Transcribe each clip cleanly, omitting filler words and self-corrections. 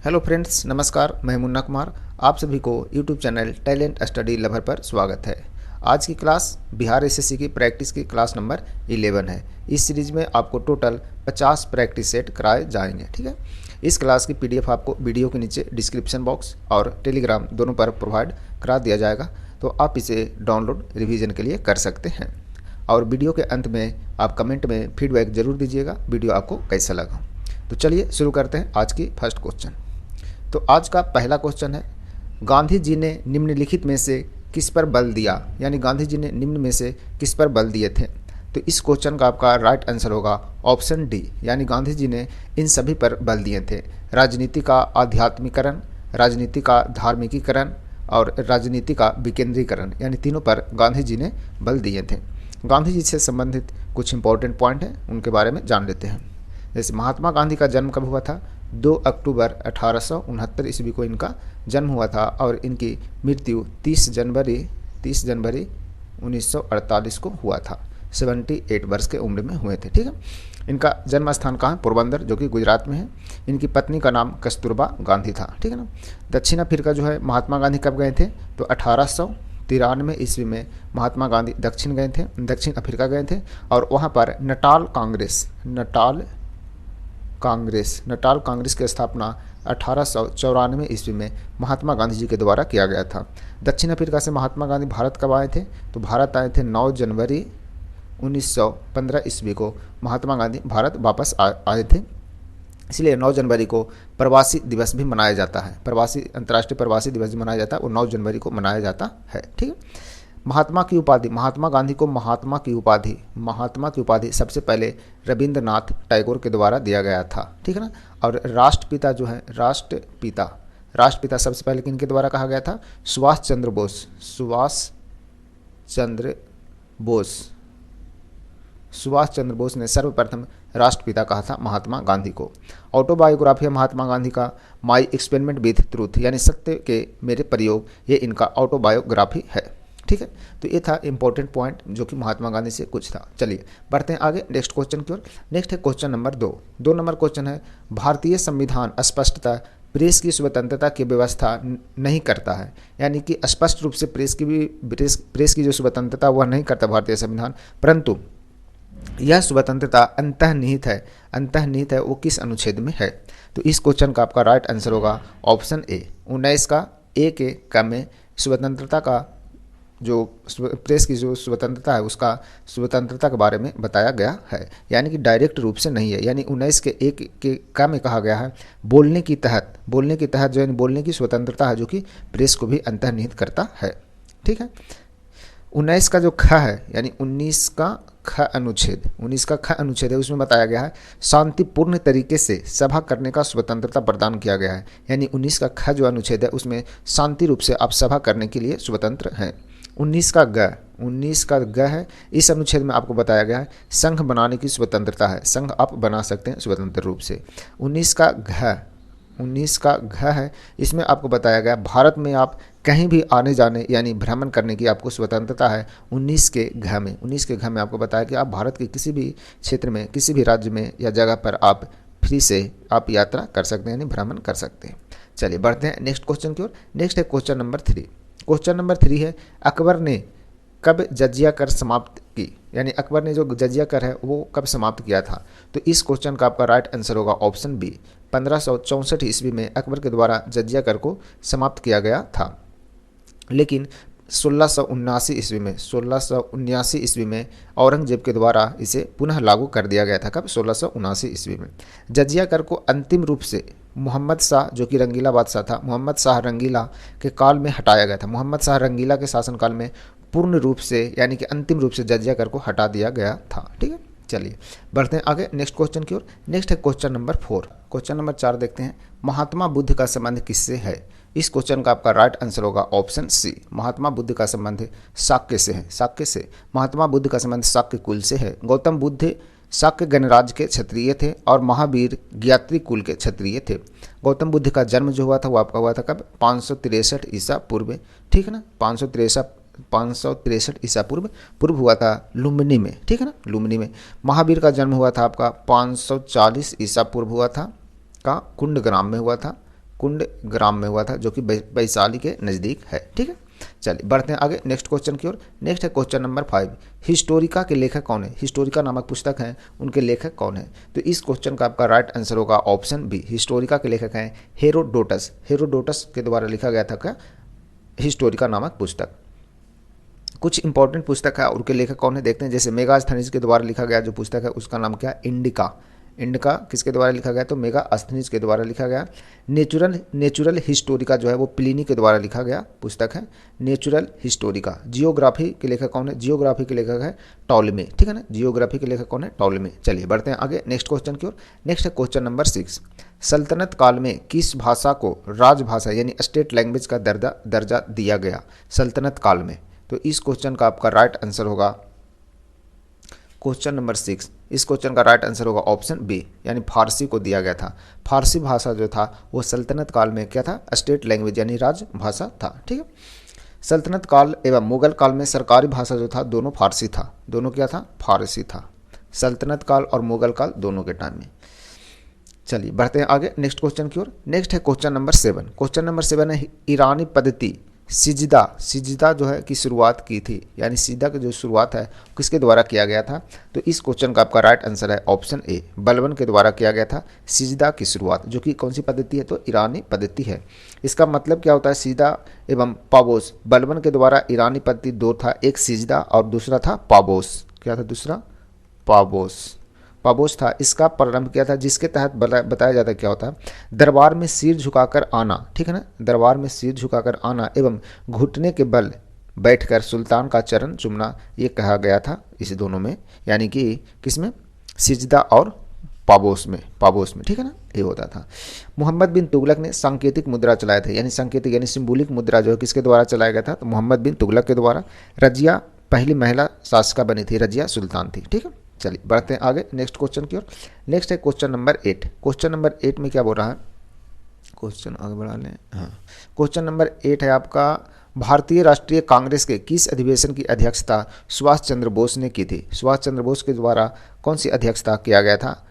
Hello friends, नमस्कार। मैं मुन्ना कुमार। आप सभी को YouTube channel talent study lover पर स्वागत है। आज की क्लास बिहार एसएससी की प्रैक्टिस की क्लास नंबर 11 है। इस सीरीज में आपको टोटल 50 प्रैक्टिस सेट कराए जाएंगे। ठीक है। इस क्लास की पीडीएफ आपको वीडियो के नीचे डिस्क्रिप्शन बॉक्स और टेलीग्राम दोनों पर प्रोवाइड करा दिया जाएगा, तो आप इसे डाउनलोड रिवीजन के लिए कर सकते हैं। और वीडियो के अंत में आप कमेंट में फीडबैक जरूर दीजिएगा वीडियो आपको कैसा लगा। तो चलिए शुरू करते हैं आज की फर्स्ट क्वेश्चन। तो आज का पहला क्वेश्चन है, गांधी जी ने निम्नलिखित में से किस पर बल दिया, यानी गांधी जी ने निम्न में से किस पर बल दिए थे। तो इस क्वेश्चन का आपका राइट आंसर होगा ऑप्शन डी, यानी गांधी जी ने इन सभी पर बल दिए थे। राजनीति का आध्यात्मिकरण, राजनीति का धार्मिकीकरण और राजनीति का विकेंद्रीकरण, यानी तीनों पर गांधी जी ने बल दिए थे। गांधी जी से संबंधित कुछ इंपॉर्टेंट पॉइंट हैं, उनके बारे में जान लेते हैं। जैसे महात्मा गांधी का जन्म कब हुआ था? 2 अक्टूबर 1869 ईस्वी को इनका जन्म हुआ था और इनकी मृत्यु 30 जनवरी 1948 को हुआ था। 78 वर्ष के उम्र में हुए थे। ठीक है। इनका जन्म स्थान कहाँ है? पोरबंदर, जो कि गुजरात में है। इनकी पत्नी का नाम कस्तूरबा गांधी था। ठीक है ना। दक्षिण अफ्रीका जो है महात्मा गांधी कब गए थे? तो 1893 ईस्वी में महात्मा गांधी दक्षिण अफ्रीका गए थे और वहाँ पर नटाल कांग्रेस की स्थापना 1894 ईस्वी में महात्मा गांधी जी के द्वारा किया गया था। दक्षिण अफ्रीका से महात्मा गांधी भारत कब आए थे? तो भारत आए थे 9 जनवरी 1915 ईस्वी को महात्मा गांधी भारत वापस आए थे। इसलिए 9 जनवरी को प्रवासी दिवस भी मनाया जाता है। अंतर्राष्ट्रीय प्रवासी दिवस भी मनाया जाता है, वो 9 जनवरी को मनाया जाता है। ठीक है। महात्मा की उपाधि, महात्मा गांधी को महात्मा की उपाधि सबसे पहले रविंद्रनाथ टैगोर के द्वारा दिया गया था। ठीक है ना। और राष्ट्रपिता जो है, राष्ट्रपिता सबसे पहले किनके द्वारा कहा गया था? सुभाष चंद्र बोस ने सर्वप्रथम राष्ट्रपिता कहा था महात्मा गांधी को। ऑटोबायोग्राफी महात्मा गांधी का माई एक्सपेरिमेंट विथ ट्रूथ, यानी सत्य के मेरे प्रयोग, ये इनका ऑटोबायोग्राफी है। ठीक है। तो ये था इंपॉर्टेंट पॉइंट जो कि महात्मा गांधी से कुछ था। चलिए बढ़ते हैं आगे नेक्स्ट क्वेश्चन की ओर। नेक्स्ट है क्वेश्चन नंबर 2 नंबर क्वेश्चन है, भारतीय संविधान स्पष्टतः प्रेस की स्वतंत्रता की व्यवस्था नहीं करता है, यानी कि स्पष्ट रूप से प्रेस की जो स्वतंत्रता वह नहीं करता भारतीय संविधान, परंतु यह स्वतंत्रता अंतर्निहित है। वो किस अनुच्छेद में है? तो इस क्वेश्चन का आपका राइट आंसर होगा ऑप्शन ए, 19 का ए के क्रम में स्वतंत्रता का जो प्रेस की जो स्वतंत्रता है उसका स्वतंत्रता के बारे में बताया गया है, यानी कि डायरेक्ट रूप से नहीं है। यानी 19 के एक के का में कहा गया है बोलने की तहत जो है बोलने की स्वतंत्रता है, जो कि प्रेस को भी अंतर्निहित करता है। ठीक है। 19 का जो ख है, यानी 19 का ख अनुच्छेद है, उसमें बताया गया है शांतिपूर्ण तरीके से सभा करने का स्वतंत्रता प्रदान किया गया है। यानी 19 का ख जो अनुच्छेद है उसमें शांति रूप से आप सभा करने के लिए स्वतंत्र हैं। 19 का ग है, इस अनुच्छेद में आपको बताया गया है संघ बनाने की स्वतंत्रता है, संघ आप बना सकते हैं स्वतंत्र रूप से। 19 का घ है, इसमें आपको बताया गया भारत में आप कहीं भी आने जाने यानी भ्रमण करने की आपको स्वतंत्रता है। 19 के घ में आपको बताया कि आप भारत के किसी भी क्षेत्र में, किसी भी राज्य में या जगह पर आप फ्री से आप यात्रा कर सकते हैं, यानी भ्रमण कर सकते हैं। चलिए बढ़ते हैं नेक्स्ट क्वेश्चन की ओर। नेक्स्ट है क्वेश्चन नंबर 3 है, अकबर ने कब जजिया कर समाप्त की, यानी अकबर ने जो जजिया कर है वो कब समाप्त किया था? तो इस क्वेश्चन का आपका राइट आंसर होगा ऑप्शन बी, 1564 ईस्वी में अकबर के द्वारा जजिया कर को समाप्त किया गया था। लेकिन 1679 ईस्वी में औरंगजेब के द्वारा इसे पुनः लागू कर दिया गया था। कब? 1679 ईस्वी में। जजिया कर को अंतिम रूप से मोहम्मद शाह, जो कि रंगीला बादशाह था, मोहम्मद शाह रंगीला के काल में हटाया गया था। मोहम्मद शाह रंगीला के शासनकाल में पूर्ण रूप से यानी कि अंतिम रूप से जजिया कर को हटा दिया गया था। ठीक है। चलिए बढ़ते हैं आगे नेक्स्ट क्वेश्चन की ओर। नेक्स्ट है क्वेश्चन नंबर 4। क्वेश्चन नंबर 4 देखते हैं, महात्मा बुद्ध का संबंध किससे है? इस क्वेश्चन का आपका राइट आंसर होगा ऑप्शन सी, महात्मा बुद्ध का संबंध शाक्य से है। महात्मा बुद्ध का संबंध शाक्य कुल से है। गौतम बुद्ध शाक्य गणराज्य के क्षत्रिय थे और महावीर ज्ञात्री कुल के क्षत्रिय थे। गौतम बुद्ध का जन्म जो हुआ था वो आपका हुआ था कब? 563 ईसा पूर्व। ठीक है ना। 563 ईसा पूर्व हुआ था लुम्बिनी में। ठीक है ना, लुम्बिनी में। महावीर का जन्म हुआ था आपका 540 ईसा पूर्व हुआ था का कुंडग्राम में हुआ था। कुंड ग्राम में हुआ था, जो कि वैशाली के नज़दीक है। ठीक है, चलिए बढ़ते हैं आगे नेक्स्ट क्वेश्चन की ओर। नेक्स्ट है क्वेश्चन नंबर 5, हिस्टोरिका के लेखक कौन है? हिस्टोरिका नामक पुस्तक है, उनके लेखक कौन है? तो इस क्वेश्चन का आपका राइट आंसर होगा ऑप्शन बी, हिस्टोरिका के लेखक हैं हेरोडोटस। हेरोडोटस के द्वारा लिखा गया था क्या हिस्टोरिका नामक पुस्तक। कुछ इंपॉर्टेंट पुस्तक है और उनके लेखक कौन है देखते हैं। जैसे मेगास्थनीज के द्वारा लिखा गया जो पुस्तक है उसका नाम क्या है? इंडिका। इंडिका किसके द्वारा लिखा गया? तो मेगास्थनीज के द्वारा लिखा गया। नेचुरल हिस्टोरिका जो है वो प्लिनी के द्वारा लिखा गया पुस्तक है, नेचुरल हिस्टोरिका। जियोग्राफी के लेखक कौन है? जियोग्राफी के लेखक है टॉलमी। ठीक है ना, जियोग्राफी के लेखक कौन है? टॉलमी। चलिए बढ़ते हैं आगे नेक्स्ट क्वेश्चन की ओर। नेक्स्ट है क्वेश्चन नंबर 6, सल्तनत काल में किस भाषा को राजभाषा यानी स्टेट लैंग्वेज का दर्जा दिया गया? सल्तनत काल में। तो इस क्वेश्चन का आपका राइट आंसर होगा क्वेश्चन नंबर 6, इस क्वेश्चन का राइट आंसर होगा ऑप्शन बी, यानी फारसी को दिया गया था। फारसी भाषा जो था वो सल्तनत काल में क्या था? स्टेट लैंग्वेज यानी राजभाषा था। ठीक है, सल्तनत काल एवं मुगल काल में सरकारी भाषा जो था दोनों फारसी था। दोनों क्या था? फारसी था, सल्तनत काल और मुगल काल दोनों के टाइम में। चलिए बढ़ते हैं आगे नेक्स्ट क्वेश्चन की ओर। नेक्स्ट है क्वेश्चन नंबर 7। क्वेश्चन नंबर 7 है ईरानी पद्धति सिजदा जो है की शुरुआत की थी, यानी सिजदा की जो शुरुआत है किसके द्वारा किया गया था? तो इस क्वेश्चन का आपका राइट आंसर है ऑप्शन ए, बलबन के द्वारा किया गया था सिजदा की शुरुआत, जो कि कौन सी पद्धति है? तो ईरानी पद्धति है। इसका मतलब क्या होता है? सिजदा एवं पाबोस, बलबन के द्वारा ईरानी पद्धति दो था, एक सिजदा और दूसरा था पाबोस। क्या था दूसरा? पाबोस था। इसका प्रारंभ किया था, जिसके तहत बताया जाता है क्या होता है? दरबार में सिर झुकाकर आना। ठीक है ना, दरबार में सिर झुकाकर आना एवं घुटने के बल बैठकर सुल्तान का चरण चूमना, ये कहा गया था इस दोनों में, यानी कि किसमें? सिजदा और पाबोस में। ठीक है ना, ये होता था। मोहम्मद बिन तुगलक ने सांकेतिक मुद्रा चलाए थे, यानी सांकेतिक यानी सिंबॉलिक मुद्रा जो है किसके द्वारा चलाया गया था? तो मोहम्मद बिन तुगलक के द्वारा। रजिया पहली महिला शासिका बनी थी, रजिया सुल्तान थी। ठीक है, चलिए बढ़ते हैं आगे नेक्स्ट क्वेश्चन की ओर। नेक्स्ट है क्वेश्चन नंबर 8। क्वेश्चन नंबर 8 में क्या बोल रहा है? क्वेश्चन आगे बढ़ा लें। हाँ, क्वेश्चन नंबर 8 है आपका, भारतीय राष्ट्रीय कांग्रेस के किस अधिवेशन की अध्यक्षता सुभाष चंद्र बोस ने की थी? सुभाष चंद्र बोस के द्वारा कौन सी अध्यक्षता किया गया था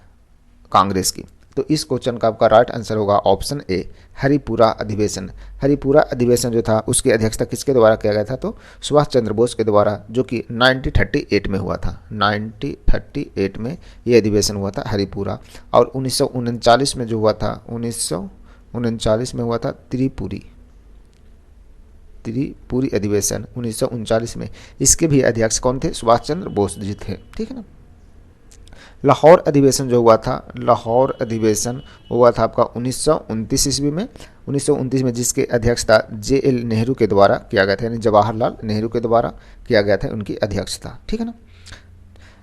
कांग्रेस की? तो इस क्वेश्चन का आपका राइट आंसर होगा ऑप्शन ए, हरिपुरा अधिवेशन। हरिपुरा अधिवेशन जो था उसकी अध्यक्षता किसके द्वारा किया गया था? तो सुभाष चंद्र बोस के द्वारा, जो कि 1938 में हुआ था। 1938 में ये अधिवेशन हुआ था हरिपुरा। और 1939 में जो हुआ था, 1939 में हुआ था त्रिपुरी अधिवेशन 1939 में। इसके भी अध्यक्ष कौन थे? सुभाष चंद्र बोस जी थे। ठीक है ना। लाहौर अधिवेशन जो हुआ था, लाहौर अधिवेशन हुआ था आपका 1929 ईस्वी में। 1929 में जिसके अध्यक्षता JL नेहरू के द्वारा किया गया था, यानी जवाहरलाल नेहरू के द्वारा किया गया था उनकी अध्यक्षता। ठीक है ना।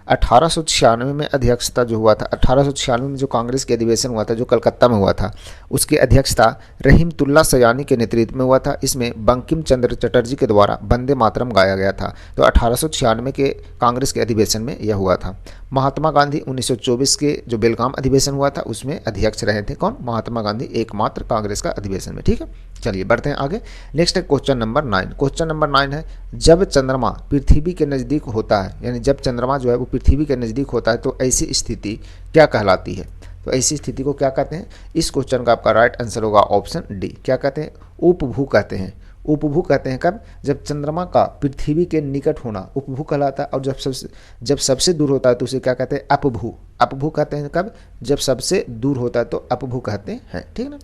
1896 में अध्यक्षता जो हुआ था, 1896 में जो कांग्रेस के अधिवेशन हुआ था जो कलकत्ता में हुआ था, उसकी अध्यक्षता रहीमतुल्ला सयानी के नेतृत्व में हुआ था। इसमें बंकिम चंद्र चटर्जी के द्वारा वंदे मातरम गाया गया था। तो 1896 के कांग्रेस के अधिवेशन में यह हुआ था। महात्मा गांधी 1924 के जो बेलगाम अधिवेशन हुआ था उसमें अध्यक्ष रहे थे। कौन? महात्मा गांधी, एकमात्र कांग्रेस का अधिवेशन में। ठीक है, चलिए बढ़ते हैं आगे। नेक्स्ट है क्वेश्चन नंबर 9। क्वेश्चन नंबर 9 है, जब चंद्रमा पृथ्वी के नज़दीक होता है, यानी जब चंद्रमा जो है वो पृथ्वी के नज़दीक होता है तो ऐसी स्थिति क्या कहलाती है? तो ऐसी स्थिति को क्या कहते हैं? इस क्वेश्चन का आपका राइट आंसर होगा ऑप्शन डी। क्या कहते हैं? उपभू कहते हैं। उपभू कहते हैं कब? जब चंद्रमा का पृथ्वी के निकट होना उपभू कहलाता है, और जब सबसे दूर होता है तो उसे क्या कहते हैं? अपभू। अपभू कहते हैं कब? जब सबसे दूर होता है तो अपभू कहते हैं। ठीक है ना।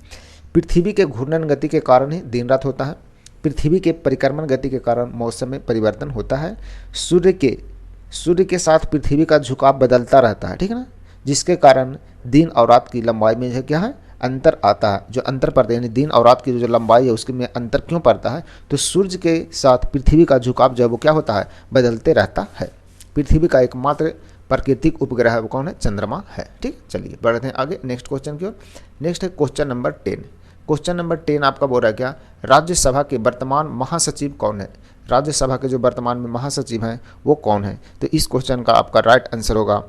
पृथ्वी के घूर्णन गति के कारण ही दिन रात होता है। पृथ्वी के परिक्रमण गति के कारण मौसम में परिवर्तन होता है। सूर्य के साथ पृथ्वी का झुकाव बदलता रहता है। ठीक है ना, जिसके कारण दिन और रात की लंबाई में क्या है? अंतर आता है। जो अंतर पड़ता है, यानी दिन और रात की जो लंबाई है उसके में अंतर क्यों पड़ता है? तो सूर्य के साथ पृथ्वी का झुकाव जो है वो क्या होता है? बदलते रहता है। पृथ्वी का एकमात्र प्राकृतिक उपग्रह है वो कौन है? चंद्रमा है। ठीक, चलिए बढ़ते हैं आगे नेक्स्ट क्वेश्चन की ओर। नेक्स्ट है क्वेश्चन नंबर 10। क्वेश्चन नंबर 10 आपका बोल रहा है क्या? राज्यसभा के वर्तमान महासचिव कौन है? राज्यसभा के जो वर्तमान में महासचिव हैं वो कौन है? तो इस क्वेश्चन का आपका राइट आंसर होगा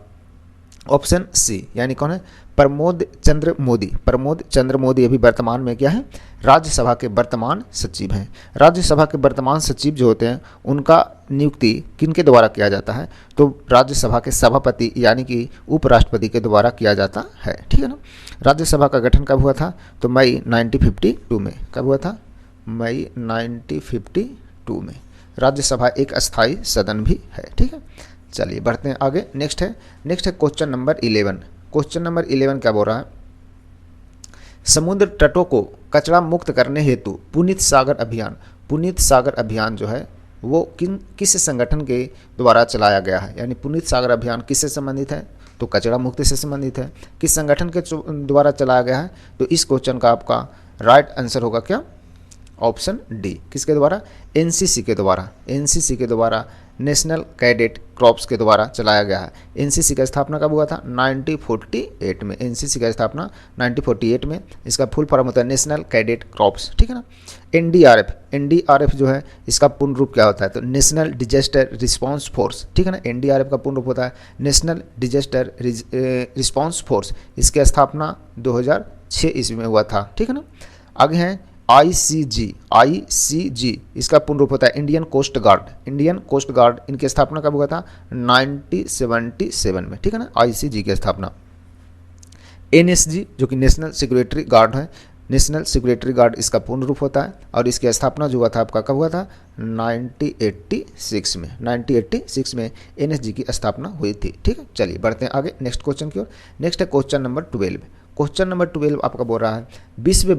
ऑप्शन सी यानी कौन है, प्रमोद चंद्र मोदी। प्रमोद चंद्र मोदी अभी वर्तमान में क्या है, राज्यसभा के वर्तमान सचिव हैं। राज्यसभा के वर्तमान सचिव जो होते हैं उनका नियुक्ति किनके द्वारा किया जाता है, तो राज्यसभा के सभापति यानी कि उपराष्ट्रपति के द्वारा किया जाता है, ठीक है ना। राज्यसभा का गठन कब हुआ था, तो मई 1952 में। कब हुआ था, मई 1952 में। राज्यसभा एक अस्थायी सदन भी है, ठीक है। चलिए बढ़ते हैं आगे। नेक्स्ट है क्वेश्चन नंबर 11। क्वेश्चन नंबर 11 क्या बोल रहा है, समुद्र तटों को कचरा मुक्त करने हेतु पुनीत सागर अभियान। पुनीत सागर अभियान जो है वो किस संगठन के द्वारा चलाया गया है, यानी पुनीत सागर अभियान किससे संबंधित है, तो कचरा मुक्ति से संबंधित है। किस संगठन के द्वारा चलाया गया है, तो इस क्वेश्चन का आपका राइट आंसर होगा क्या, ऑप्शन डी। किसके द्वारा, एनसीसी के द्वारा। एनसीसी के द्वारा, नेशनल कैडेट क्रॉप्स के द्वारा चलाया गया है। एनसीसी का स्थापना कब हुआ था, 1948 में। एनसीसी का स्थापना 1948 में। इसका फुल फॉर्म होता है नेशनल कैडेट क्रॉप्स, ठीक है ना। एनडीआरएफ, एनडीआरएफ जो है इसका पूर्ण रूप क्या होता है, तो नेशनल डिजास्टर रिस्पांस फोर्स, ठीक है ना। एनडीआरएफ का पूर्ण रूप होता है नेशनल डिजास्टर रिस्पांस फोर्स। इसकी स्थापना 2006 ईस्वी में हुआ था, ठीक है ना। आगे हैं आईसीजी, आईसीजी इसका पूर्ण रूप होता है Indian coast guard. Indian coast guard, इनकी स्थापना कब हुआ था, 1977 में, ठीक है ना, आईसीजी की स्थापना। एनएसजी जो कि नेशनल सिक्योरिटी गार्ड है, नेशनल सिक्योरिटी गार्ड इसका पूर्ण रूप होता है, और इसकी स्थापना जो हुआ था आपका कब हुआ था, 1986 में। 1986 में एनएसजी की स्थापना हुई थी, ठीक है। चलिए बढ़ते हैं आगे नेक्स्ट क्वेश्चन की ओर। नेक्स्ट है क्वेश्चन नंबर 12। क्वेश्चन नंबर 12 आपका बोल रहा है, विश्व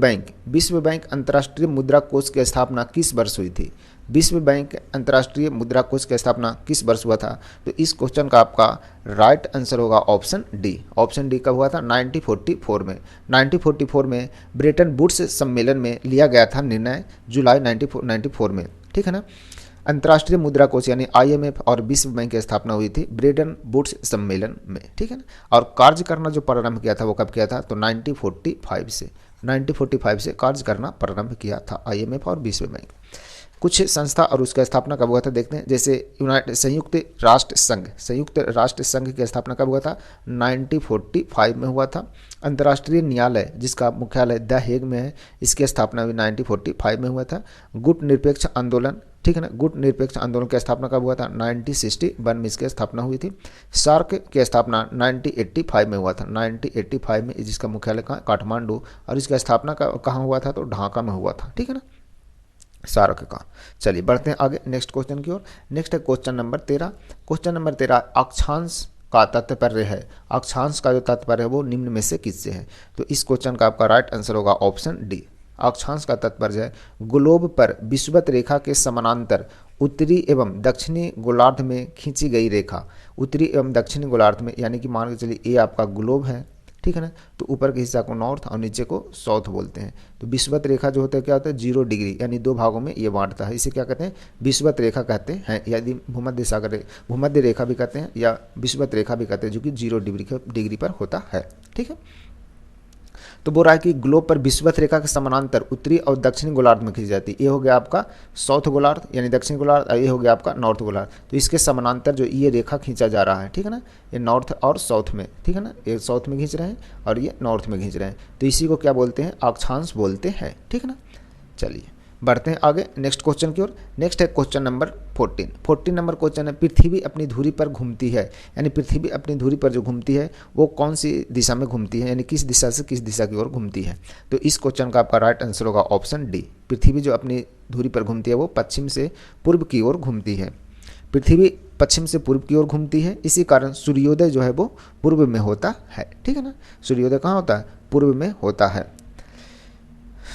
बैंक अंतर्राष्ट्रीय मुद्रा कोष की स्थापना किस वर्ष हुई थी। विश्व बैंक अंतर्राष्ट्रीय मुद्रा कोष की स्थापना किस वर्ष हुआ था, तो इस क्वेश्चन का आपका राइट आंसर होगा ऑप्शन डी। ऑप्शन डी कब हुआ था, 1944 में। 1944 में ब्रेटन वुड्स सम्मेलन में लिया गया था निर्णय, जुलाई 1994 में, ठीक है ना। अंतर्राष्ट्रीय मुद्रा कोष यानी आईएमएफ और विश्व बैंक की स्थापना हुई थी ब्रेटन वुड्स सम्मेलन में, ठीक है ना। और कार्य करना जो प्रारंभ किया था वो कब किया था, तो 1945 से कार्य करना प्रारंभ किया था आईएमएफ और विश्व बैंक। कुछ संस्था और उसका स्थापना कब हुआ था देखते हैं, जैसे संयुक्त राष्ट्र संघ की स्थापना कब हुआ था, 1945 में हुआ था। अंतर्राष्ट्रीय न्यायालय जिसका मुख्यालय द हेग में है, इसकी स्थापना भी 1945 में हुआ था। गुट निरपेक्ष आंदोलन, ठीक है ना, गुट निरपेक्ष आंदोलन की स्थापना कब हुआ था, 1961 में इसकी स्थापना हुई थी। सार्क की स्थापना 1985 में हुआ था, 1985 में, जिसका मुख्यालय कहाँ, काठमांडू, और इसकी स्थापना कहाँ हुआ था, तो ढाका में हुआ था, ठीक है ना, सार्क का। चलिए बढ़ते हैं आगे नेक्स्ट क्वेश्चन की ओर। नेक्स्ट है क्वेश्चन नंबर 13। क्वेश्चन नंबर 13 अक्षांश का तात्पर्य है। अक्षांश का जो तात्पर्य है वो निम्न में से किससे है, तो इस क्वेश्चन का आपका राइट आंसर होगा ऑप्शन डी। अक्षांश का तात्पर्य है ग्लोब पर विषुवत रेखा के समानांतर उत्तरी एवं दक्षिणी गोलार्ध में खींची गई रेखा। उत्तरी एवं दक्षिणी गोलार्ध में, यानी कि मान के चलिए ये आपका ग्लोब है, ठीक है ना, तो ऊपर के हिस्सा को नॉर्थ और नीचे को साउथ बोलते हैं। तो विषुवत रेखा जो होता है क्या होता है, 0 डिग्री, यानी 2 भागों में ये बांटता है, इसे क्या कहते हैं, विषुवत रेखा कहते हैं। यदि भूमध्य रेखा भी कहते हैं या विषुवत रेखा भी कहते हैं, जो कि 0 डिग्री पर होता है, ठीक है। तो बोल रहा है कि ग्लोब पर विषुवत रेखा के समानांतर उत्तरी और दक्षिणी गोलार्ध में खींची जाती है। ये हो गया आपका साउथ गोलार्ध यानी दक्षिणी गोलार्ध, और ये हो गया आपका नॉर्थ गोलार्ध। तो इसके समानांतर जो ये रेखा खींचा जा रहा है, ठीक है ना, ये नॉर्थ और साउथ में, ठीक है ना, ये साउथ में खींच रहे हैं और ये नॉर्थ में खींच रहे हैं, तो इसी को क्या बोलते हैं, अक्षांश बोलते हैं, ठीक है ना। चलिए बढ़ते हैं आगे नेक्स्ट क्वेश्चन की ओर। नेक्स्ट है क्वेश्चन नंबर 14। 14 नंबर क्वेश्चन है, पृथ्वी अपनी धुरी पर घूमती है, यानी पृथ्वी अपनी धुरी पर जो घूमती है वो कौन सी दिशा में घूमती है, यानी किस दिशा से किस दिशा की ओर घूमती है, तो इस क्वेश्चन का आपका राइट आंसर होगा ऑप्शन डी। पृथ्वी जो अपनी धुरी पर घूमती है वो पश्चिम से पूर्व की ओर घूमती है। पृथ्वी पश्चिम से पूर्व की ओर घूमती है, इसी कारण सूर्योदय जो है वो पूर्व में होता है, ठीक है ना। सूर्योदय कहाँ होता है, पूर्व में होता है।